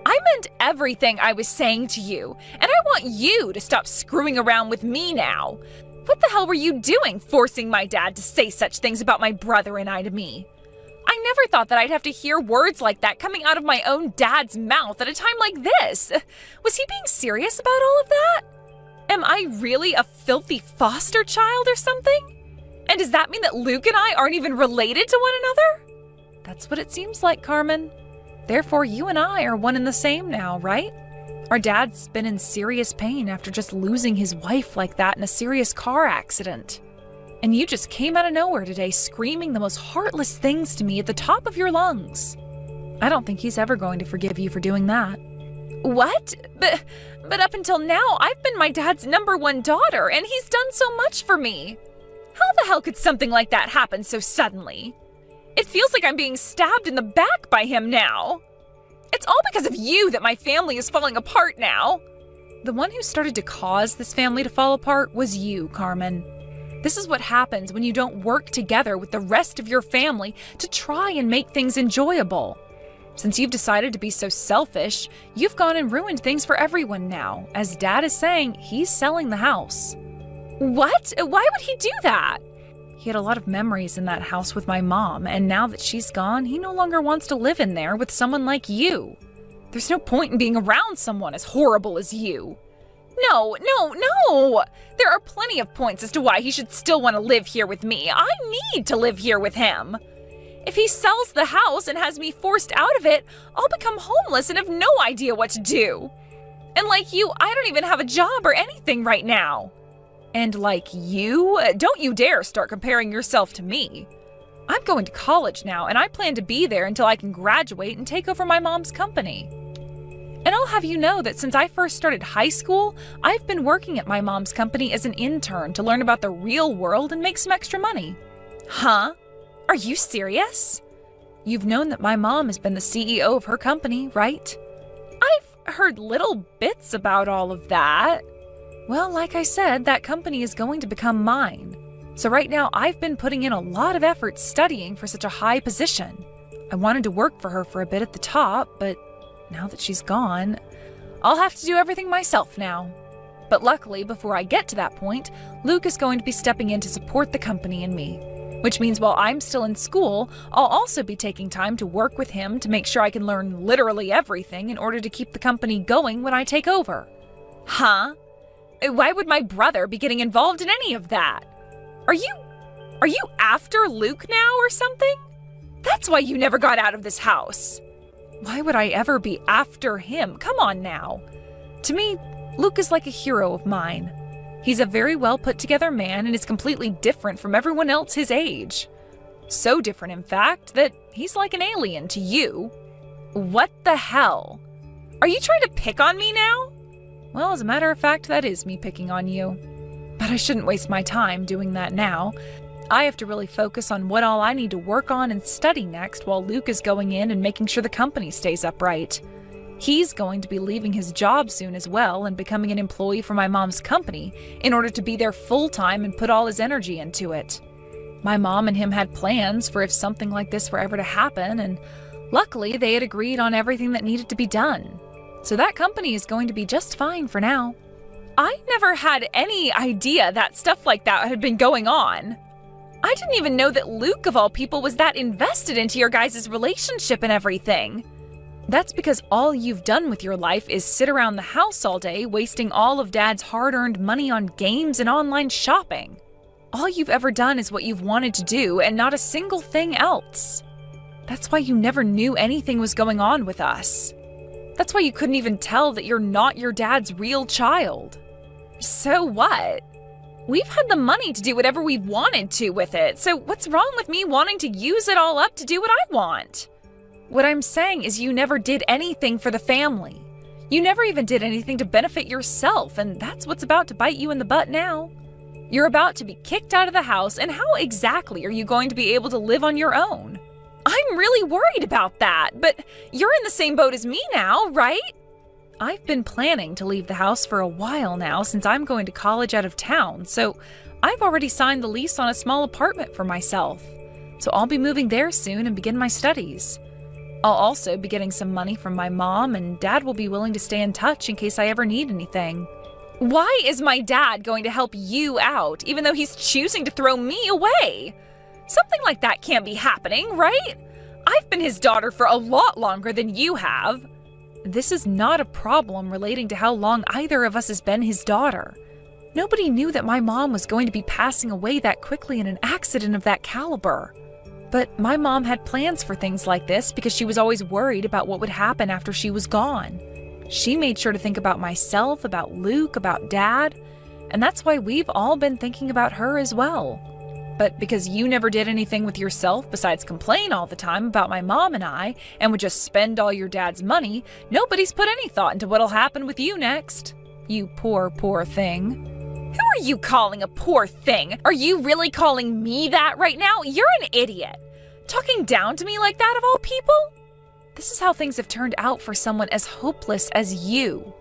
I meant everything I was saying to you, and I want you to stop screwing around with me now. What the hell were you doing, forcing my dad to say such things about my brother and I to me? I never thought that I'd have to hear words like that coming out of my own dad's mouth at a time like this. Was he being serious about all of that? Am I really a filthy foster child or something? And does that mean that Luke and I aren't even related to one another? That's what it seems like, Carmen. Therefore, you and I are one and the same now, right? Our dad's been in serious pain after just losing his wife like that in a serious car accident. And you just came out of nowhere today screaming the most heartless things to me at the top of your lungs. I don't think he's ever going to forgive you for doing that. What? But up until now, I've been my dad's #1 daughter, and he's done so much for me. How the hell could something like that happen so suddenly? It feels like I'm being stabbed in the back by him now. It's all because of you that my family is falling apart now. The one who started to cause this family to fall apart was you, Carmen. This is what happens when you don't work together with the rest of your family to try and make things enjoyable. Since you've decided to be so selfish, you've gone and ruined things for everyone now. As Dad is saying, he's selling the house. What? Why would he do that? He had a lot of memories in that house with my mom, and now that she's gone, he no longer wants to live in there with someone like you. There's no point in being around someone as horrible as you. No! There are plenty of points as to why he should still want to live here with me. I need to live here with him. If he sells the house and has me forced out of it, I'll become homeless and have no idea what to do. And like you, I don't even have a job or anything right now. And like you, don't you dare start comparing yourself to me. I'm going to college now, and I plan to be there until I can graduate and take over my mom's company. And I'll have you know that since I first started high school, I've been working at my mom's company as an intern to learn about the real world and make some extra money. Huh? Are you serious? You've known that my mom has been the CEO of her company, right? I've heard little bits about all of that. Well, like I said, that company is going to become mine. So right now, I've been putting in a lot of effort studying for such a high position. I wanted to work for her for a bit at the top, but now that she's gone, I'll have to do everything myself now. But luckily, before I get to that point, Luke is going to be stepping in to support the company and me. Which means while I'm still in school, I'll also be taking time to work with him to make sure I can learn literally everything in order to keep the company going when I take over. Huh? Why would my brother be getting involved in any of that? Are you after Luke now or something? That's why you never got out of this house. Why would I ever be after him? Come on now. To me, Luke is like a hero of mine. He's a very well put together man and is completely different from everyone else his age. So different, in fact, that he's like an alien to you. What the hell? Are you trying to pick on me now? Well, as a matter of fact, that is me picking on you. But I shouldn't waste my time doing that now. I have to really focus on what all I need to work on and study next while Luke is going in and making sure the company stays upright. He's going to be leaving his job soon as well and becoming an employee for my mom's company in order to be there full-time and put all his energy into it. My mom and him had plans for if something like this were ever to happen, and luckily they had agreed on everything that needed to be done. So that company is going to be just fine for now. I never had any idea that stuff like that had been going on. I didn't even know that Luke, of all people, was that invested into your guys' relationship and everything. That's because all you've done with your life is sit around the house all day, wasting all of Dad's hard-earned money on games and online shopping. All you've ever done is what you've wanted to do, and not a single thing else. That's why you never knew anything was going on with us. That's why you couldn't even tell that you're not your dad's real child. So what? We've had the money to do whatever we wanted to with it, so what's wrong with me wanting to use it all up to do what I want? What I'm saying is you never did anything for the family. You never even did anything to benefit yourself, and that's what's about to bite you in the butt now. You're about to be kicked out of the house, and how exactly are you going to be able to live on your own? I'm really worried about that, but you're in the same boat as me now, right? I've been planning to leave the house for a while now since I'm going to college out of town, so I've already signed the lease on a small apartment for myself. So I'll be moving there soon and begin my studies. I'll also be getting some money from my mom, and Dad will be willing to stay in touch in case I ever need anything. Why is my dad going to help you out, even though he's choosing to throw me away? Something like that can't be happening, right? I've been his daughter for a lot longer than you have. This is not a problem relating to how long either of us has been his daughter. Nobody knew that my mom was going to be passing away that quickly in an accident of that caliber. But my mom had plans for things like this because she was always worried about what would happen after she was gone. She made sure to think about myself, about Luke, about Dad, and that's why we've all been thinking about her as well. But because you never did anything with yourself besides complain all the time about my mom and I, and would just spend all your dad's money, nobody's put any thought into what'll happen with you next. You poor, poor thing. Who are you calling a poor thing? Are you really calling me that right now? You're an idiot. Talking down to me like that of all people? This is how things have turned out for someone as hopeless as you.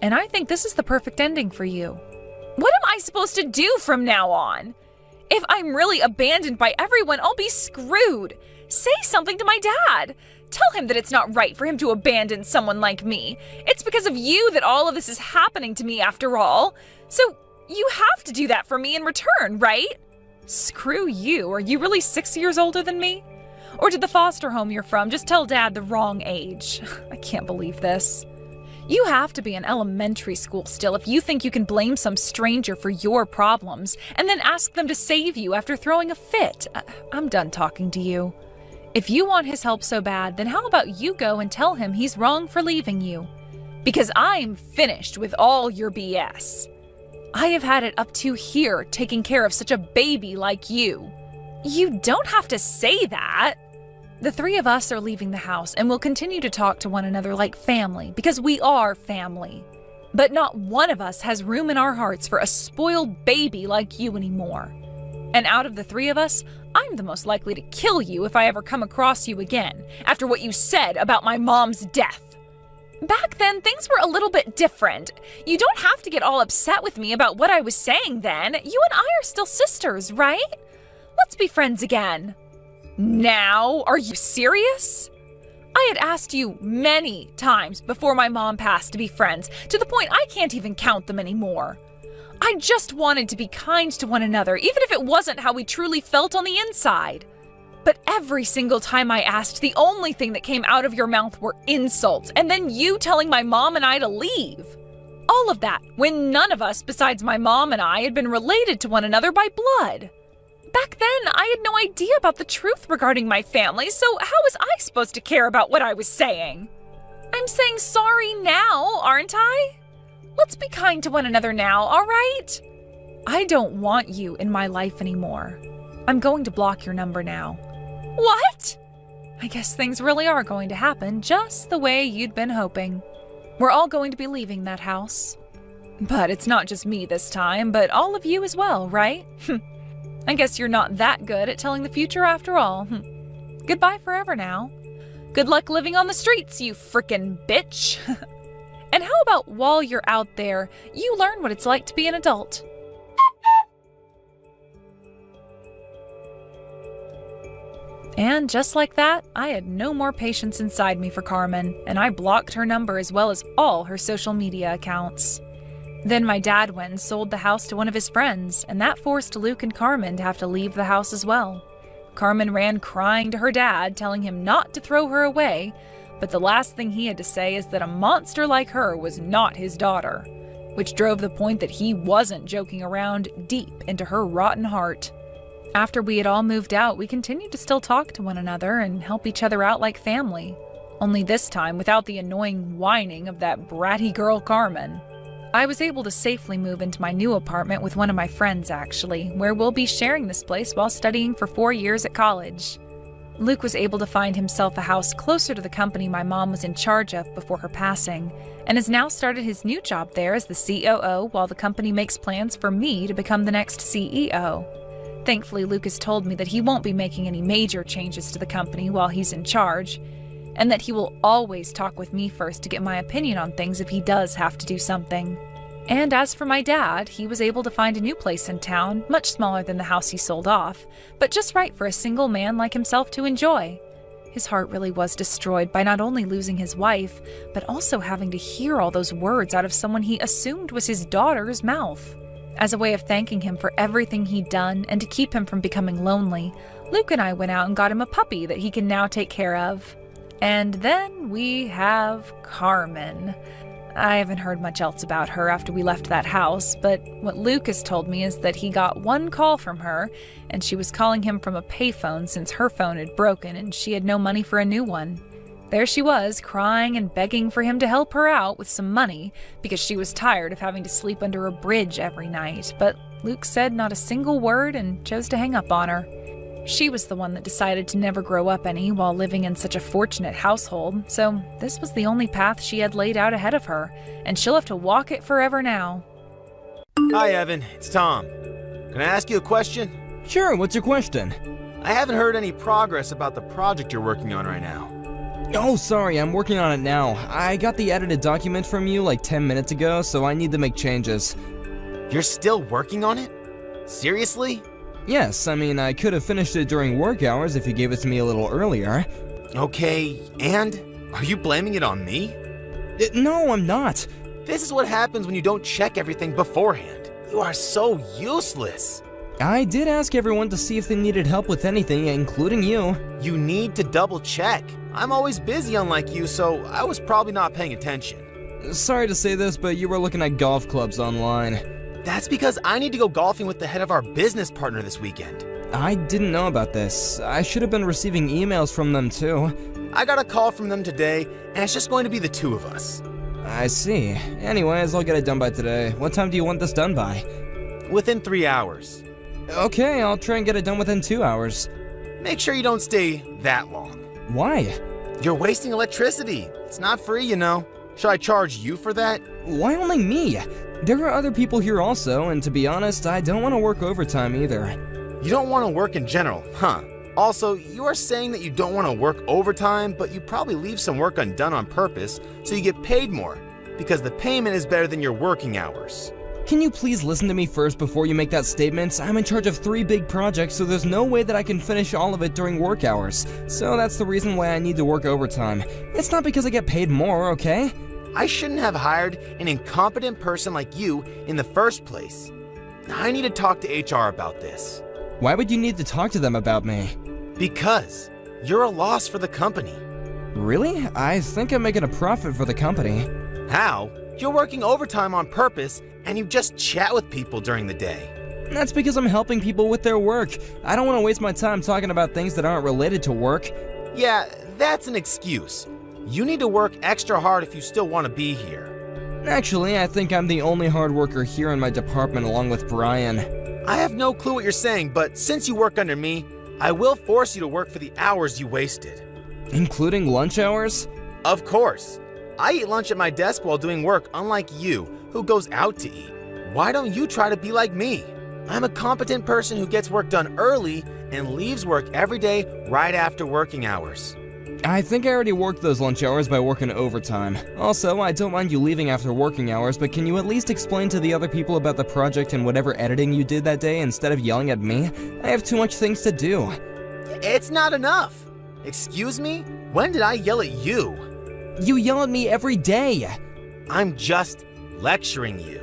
And I think this is the perfect ending for you. What am I supposed to do from now on? If I'm really abandoned by everyone, I'll be screwed. Say something to my dad. Tell him that it's not right for him to abandon someone like me. It's because of you that all of this is happening to me after all. So you have to do that for me in return, right? Screw you. Are you really 6 years older than me? Or did the foster home you're from just tell Dad the wrong age? I can't believe this. You have to be in elementary school still if you think you can blame some stranger for your problems and then ask them to save you after throwing a fit. I'm done talking to you. If you want his help so bad, then how about you go and tell him he's wrong for leaving you? Because I'm finished with all your BS. I have had it up to here taking care of such a baby like you. You don't have to say that. The three of us are leaving the house and will continue to talk to one another like family because we are family. But not one of us has room in our hearts for a spoiled baby like you anymore. And out of the three of us, I'm the most likely to kill you if I ever come across you again after what you said about my mom's death. Back then, things were a little bit different. You don't have to get all upset with me about what I was saying then. You and I are still sisters, right? Let's be friends again. Now? Are you serious? I had asked you many times before my mom passed to be friends, to the point I can't even count them anymore. I just wanted to be kind to one another, even if it wasn't how we truly felt on the inside. But every single time I asked, the only thing that came out of your mouth were insults, and then you telling my mom and I to leave. All of that when none of us besides my mom and I had been related to one another by blood. Back then, I had no idea about the truth regarding my family, so how was I supposed to care about what I was saying? I'm saying sorry now, aren't I? Let's be kind to one another now, all right? I don't want you in my life anymore. I'm going to block your number now. What? I guess things really are going to happen just the way you'd been hoping. We're all going to be leaving that house. But it's not just me this time, but all of you as well, right? I guess you're not that good at telling the future after all. Goodbye forever now. Good luck living on the streets, you frickin' bitch. And how about while you're out there, you learn what it's like to be an adult? And just like that, I had no more patience inside me for Carmen, and I blocked her number as well as all her social media accounts. Then my dad went and sold the house to one of his friends, and that forced Luke and Carmen to have to leave the house as well. Carmen ran crying to her dad, telling him not to throw her away, but the last thing he had to say is that a monster like her was not his daughter, which drove the point that he wasn't joking around deep into her rotten heart. After we had all moved out, we continued to still talk to one another and help each other out like family, only this time without the annoying whining of that bratty girl Carmen. I was able to safely move into my new apartment with one of my friends, actually, where we'll be sharing this place while studying for 4 years at college. Luke was able to find himself a house closer to the company my mom was in charge of before her passing, and has now started his new job there as the COO while the company makes plans for me to become the next CEO. Thankfully, Luke has told me that he won't be making any major changes to the company while he's in charge, and that he will always talk with me first to get my opinion on things if he does have to do something. And as for my dad, he was able to find a new place in town, much smaller than the house he sold off, but just right for a single man like himself to enjoy. His heart really was destroyed by not only losing his wife, but also having to hear all those words out of someone he assumed was his daughter's mouth. As a way of thanking him for everything he'd done and to keep him from becoming lonely, Luke and I went out and got him a puppy that he can now take care of. And then we have Carmen. I haven't heard much else about her after we left that house, but what Luke has told me is that he got one call from her, and she was calling him from a payphone since her phone had broken and she had no money for a new one. There she was, crying and begging for him to help her out with some money because she was tired of having to sleep under a bridge every night, but Luke said not a single word and chose to hang up on her. She was the one that decided to never grow up any while living in such a fortunate household, so this was the only path she had laid out ahead of her, and she'll have to walk it forever now. Hi, Evan. It's Tom. Can I ask you a question? Sure, what's your question? I haven't heard any progress about the project you're working on right now. Oh, sorry, I'm working on it now. I got the edited document from you like 10 minutes ago, so I need to make changes. You're still working on it? Seriously? Yes, I mean, I could have finished it during work hours if you gave it to me a little earlier. Okay, and? Are you blaming it on me? No, I'm not. This is what happens when you don't check everything beforehand. You are so useless. I did ask everyone to see if they needed help with anything, including you. You need to double check. I'm always busy unlike you, so I was probably not paying attention. Sorry to say this, but you were looking at golf clubs online. That's because I need to go golfing with the head of our business partner this weekend. I didn't know about this. I should have been receiving emails from them too. I got a call from them today, and it's just going to be the two of us. I see. Anyways, I'll get it done by today. What time do you want this done by? Within 3 hours. Okay, I'll try and get it done within 2 hours. Make sure you don't stay that long. Why? You're wasting electricity. It's not free, you know. Should I charge you for that? Why only me? There are other people here also, and to be honest, I don't want to work overtime either. You don't want to work in general, huh? Also, you are saying that you don't want to work overtime, but you probably leave some work undone on purpose so you get paid more, because the payment is better than your working hours. Can you please listen to me first before you make that statement? I'm in charge of 3 big projects, so there's no way that I can finish all of it during work hours. So that's the reason why I need to work overtime. It's not because I get paid more, okay? I shouldn't have hired an incompetent person like you in the first place. I need to talk to HR about this. Why would you need to talk to them about me? Because you're a loss for the company. Really? I think I'm making a profit for the company. How? You're working overtime on purpose, and you just chat with people during the day. That's because I'm helping people with their work. I don't want to waste my time talking about things that aren't related to work. Yeah, that's an excuse. You need to work extra hard if you still want to be here. Actually, I think I'm the only hard worker here in my department along with Brian. I have no clue what you're saying, but since you work under me, I will force you to work for the hours you wasted. Including lunch hours? Of course. I eat lunch at my desk while doing work, unlike you, who goes out to eat. Why don't you try to be like me? I'm a competent person who gets work done early and leaves work every day right after working hours. I think I already worked those lunch hours by working overtime. Also, I don't mind you leaving after working hours, but can you at least explain to the other people about the project and whatever editing you did that day instead of yelling at me? I have too much things to do. It's not enough. Excuse me? When did I yell at you? You yell at me every day. I'm just lecturing you.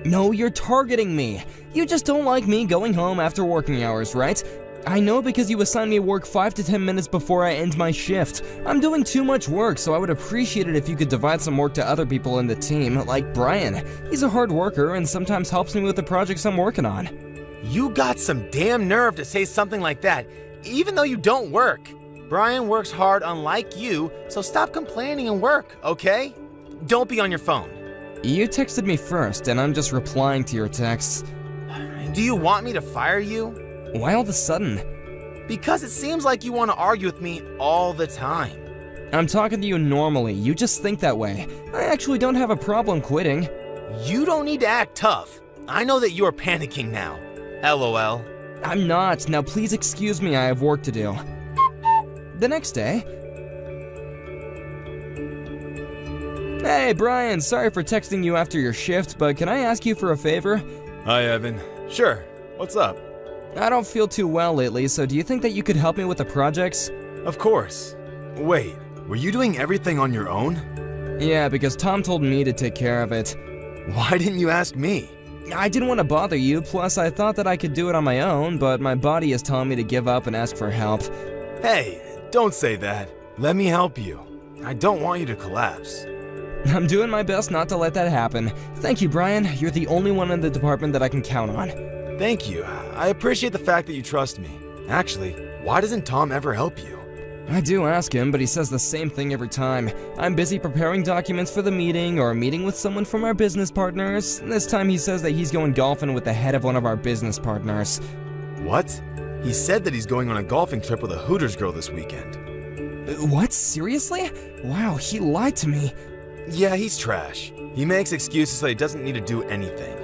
No, you're targeting me. You just don't like me going home after working hours, right? I know because you assign me work 5 to 10 minutes before I end my shift. I'm doing too much work, so I would appreciate it if you could divide some work to other people in the team, like Brian. He's a hard worker and sometimes helps me with the projects I'm working on. You got some damn nerve to say something like that, even though you don't work. Brian works hard unlike you, so stop complaining and work, okay? Don't be on your phone. You texted me first, and I'm just replying to your texts. Do you want me to fire you? Why all of a sudden? Because it seems like you want to argue with me all the time. I'm talking to you normally, you just think that way. I actually don't have a problem quitting. You don't need to act tough. I know that you're panicking now. LOL. I'm not. Now please excuse me, I have work to do. The next day... Hey Brian, sorry for texting you after your shift, but can I ask you for a favor? Hi Evan. Sure. What's up? I don't feel too well lately, so do you think that you could help me with the projects? Of course. Wait, were you doing everything on your own? Yeah, because Tom told me to take care of it. Why didn't you ask me? I didn't want to bother you, plus I thought that I could do it on my own, but my body is telling me to give up and ask for help. Hey, don't say that. Let me help you. I don't want you to collapse. I'm doing my best not to let that happen. Thank you, Brian. You're the only one in the department that I can count on. Thank you. I appreciate the fact that you trust me. Actually, why doesn't Tom ever help you? I do ask him, but he says the same thing every time. I'm busy preparing documents for the meeting or meeting with someone from our business partners. This time he says that he's going golfing with the head of one of our business partners. What? He said that he's going on a golfing trip with a Hooters girl this weekend. What? Seriously? Wow, he lied to me. Yeah, he's trash. He makes excuses so he doesn't need to do anything.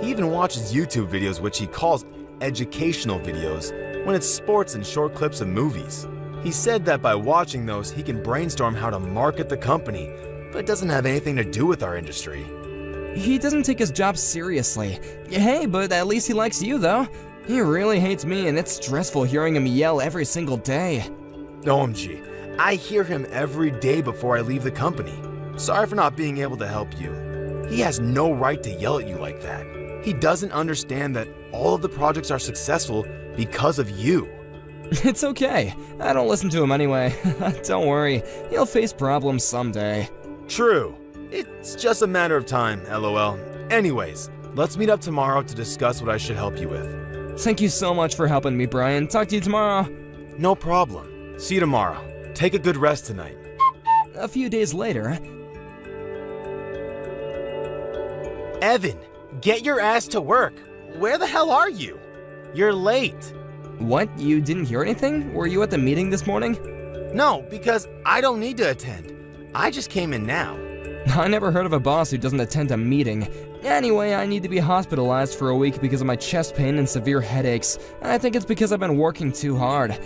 He even watches YouTube videos which he calls educational videos when it's sports and short clips of movies. He said that by watching those, he can brainstorm how to market the company, but it doesn't have anything to do with our industry. He doesn't take his job seriously. Hey, but at least he likes you, though. He really hates me, and it's stressful hearing him yell every single day. OMG, I hear him every day before I leave the company. Sorry for not being able to help you. He has no right to yell at you like that. He doesn't understand that all of the projects are successful because of you. It's okay. I don't listen to him anyway. Don't worry. He'll face problems someday. True. It's just a matter of time, LOL. Anyways, let's meet up tomorrow to discuss what I should help you with. Thank you so much for helping me, Brian. Talk to you tomorrow. No problem. See you tomorrow. Take a good rest tonight. A few days later... Evan, get your ass to work. Where the hell are you? You're late. What? You didn't hear anything? Were you at the meeting this morning? No, because I don't need to attend. I just came in now. I never heard of a boss who doesn't attend a meeting. Anyway, I need to be hospitalized for a week because of my chest pain and severe headaches. I think it's because I've been working too hard.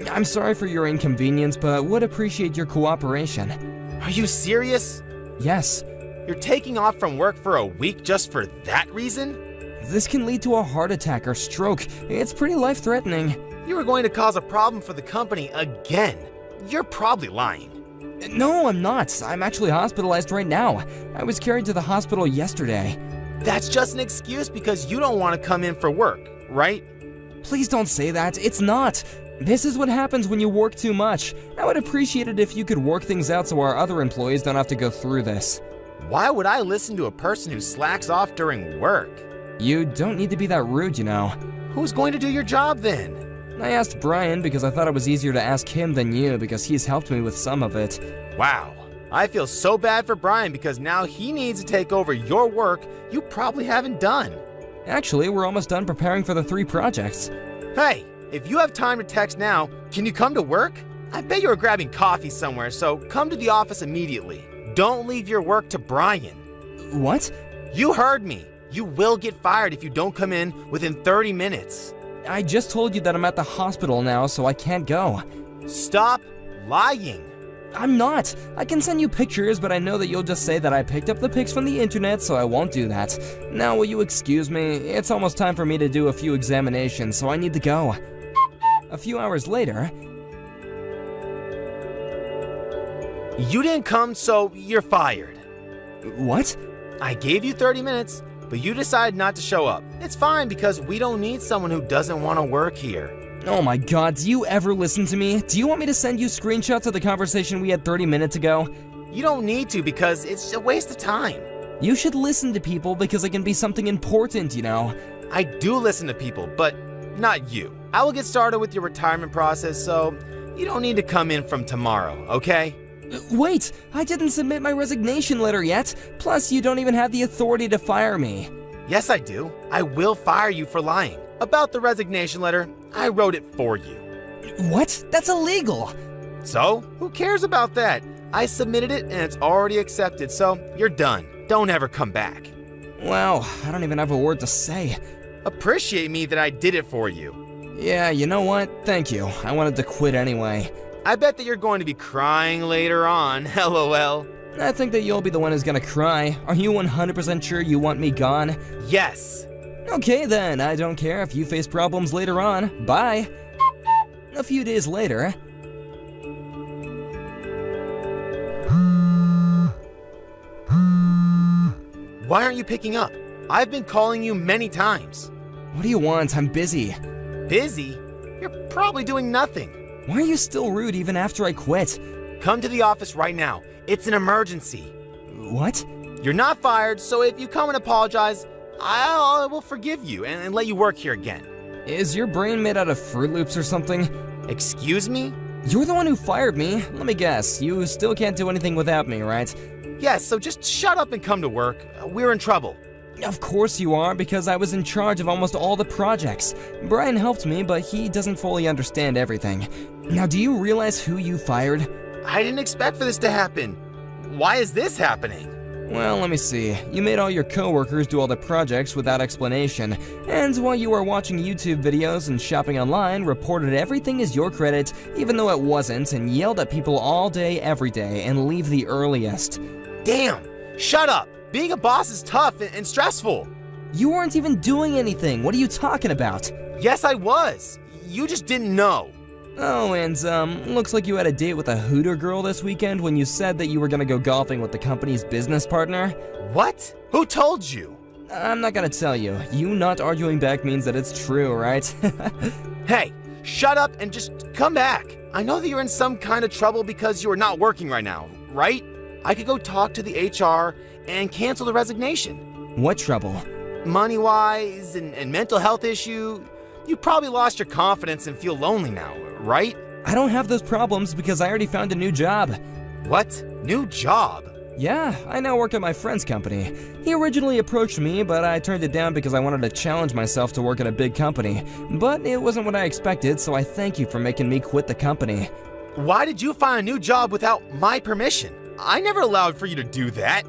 I'm sorry for your inconvenience, but would appreciate your cooperation. Are you serious? Yes. You're taking off from work for a week just for that reason? This can lead to a heart attack or stroke. It's pretty life-threatening. You were going to cause a problem for the company again. You're probably lying. No, I'm not. I'm actually hospitalized right now. I was carried to the hospital yesterday. That's just an excuse because you don't want to come in for work, right? Please don't say that. It's not. This is what happens when you work too much. I would appreciate it if you could work things out so our other employees don't have to go through this. Why would I listen to a person who slacks off during work? You don't need to be that rude, you know. Who's going to do your job then? I asked Brian because I thought it was easier to ask him than you because he's helped me with some of it. Wow. I feel so bad for Brian because now he needs to take over your work you probably haven't done. Actually, we're almost done preparing for the 3 projects. Hey, if you have time to text now, can you come to work? I bet you were grabbing coffee somewhere, so come to the office immediately. Don't leave your work to Brian. What? You heard me. You will get fired if you don't come in within 30 minutes. I just told you that I'm at the hospital now, so I can't go. Stop lying. I'm not. I can send you pictures, but I know that you'll just say that I picked up the pics from the internet, so I won't do that. Now, will you excuse me? It's almost time for me to do a few examinations, so I need to go. A few hours later... You didn't come, so you're fired. What? I gave you 30 minutes, but you decided not to show up. It's fine because we don't need someone who doesn't want to work here. Oh my god, do you ever listen to me? Do you want me to send you screenshots of the conversation we had 30 minutes ago? You don't need to because it's a waste of time. You should listen to people because it can be something important, you know. I do listen to people, but not you. I will get started with your retirement process, so you don't need to come in from tomorrow, okay? Wait, I didn't submit my resignation letter yet. Plus, you don't even have the authority to fire me. Yes, I do. I will fire you for lying. About the resignation letter, I wrote it for you. What? That's illegal. So, who cares about that? I submitted it and it's already accepted, so you're done. Don't ever come back. Wow, I don't even have a word to say. Appreciate me that I did it for you. Yeah, you know what? Thank you. I wanted to quit anyway. I bet that you're going to be crying later on, lol. I think that you'll be the one who's gonna cry. Are you 100% sure you want me gone? Yes. Okay then, I don't care if you face problems later on. Bye. A few days later... Why aren't you picking up? I've been calling you many times. What do you want? I'm busy. Busy? You're probably doing nothing. Why are you still rude even after I quit? Come to the office right now. It's an emergency. What? You're not fired, so if you come and apologize, I will forgive you and let you work here again. Is your brain made out of Fruit Loops or something? Excuse me? You're the one who fired me. Let me guess, you still can't do anything without me, right? Yes, so just shut up and come to work. We're in trouble. Of course you are, because I was in charge of almost all the projects. Brian helped me, but he doesn't fully understand everything. Now, do you realize who you fired? I didn't expect for this to happen. Why is this happening? Well, let me see. You made all your coworkers do all the projects without explanation, and while you were watching YouTube videos and shopping online, reported everything as your credit, even though it wasn't, and yelled at people all day, every day, and leave the earliest. Damn! Shut up! Being a boss is tough and stressful. You weren't even doing anything. What are you talking about? Yes, I was. You just didn't know. Oh, and looks like you had a date with a Hooter girl this weekend when you said that you were gonna go golfing with the company's business partner. What? Who told you? I'm not gonna tell you. You not arguing back means that it's true, right? Hey, shut up and just come back. I know that you're in some kind of trouble because you are not working right now, right? I could go talk to the HR and cancel the resignation. What trouble? Money-wise and mental health issue. You probably lost your confidence and feel lonely now, right? I don't have those problems because I already found a new job. What? New job? Yeah, I now work at my friend's company. He originally approached me, but I turned it down because I wanted to challenge myself to work at a big company. But it wasn't what I expected, so I thank you for making me quit the company. Why did you find a new job without my permission? I never allowed for you to do that.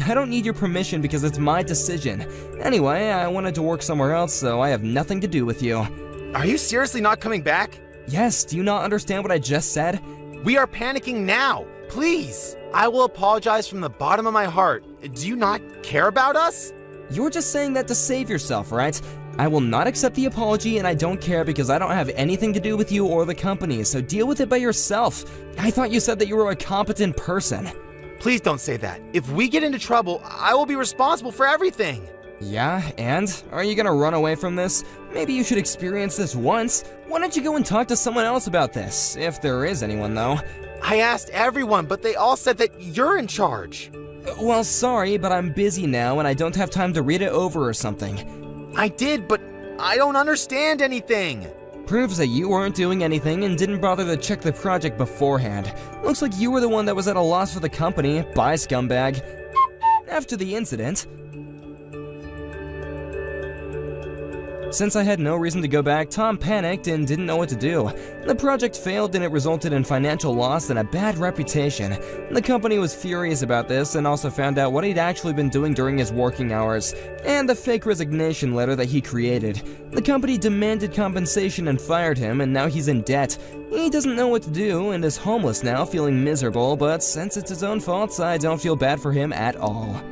I don't need your permission because it's my decision. Anyway, I wanted to work somewhere else, so I have nothing to do with you. Are you seriously not coming back? Yes, do you not understand what I just said? We are panicking now. Please. I will apologize from the bottom of my heart. Do you not care about us? You're just saying that to save yourself, right? I will not accept the apology, and I don't care because I don't have anything to do with you or the company, so deal with it by yourself. I thought you said that you were a competent person. Please don't say that. If we get into trouble, I will be responsible for everything. Yeah, and? Are you gonna run away from this? Maybe you should experience this once. Why don't you go and talk to someone else about this? If there is anyone, though. I asked everyone, but they all said that you're in charge. Well, sorry, but I'm busy now and I don't have time to read it over or something. I did, but I don't understand anything. Proves that you weren't doing anything and didn't bother to check the project beforehand. Looks like you were the one that was at a loss for the company. Bye, scumbag. After the incident, since I had no reason to go back, Tom panicked and didn't know what to do. The project failed and it resulted in financial loss and a bad reputation. The company was furious about this and also found out what he'd actually been doing during his working hours, and the fake resignation letter that he created. The company demanded compensation and fired him, and now he's in debt. He doesn't know what to do and is homeless now, feeling miserable, but since it's his own fault, I don't feel bad for him at all.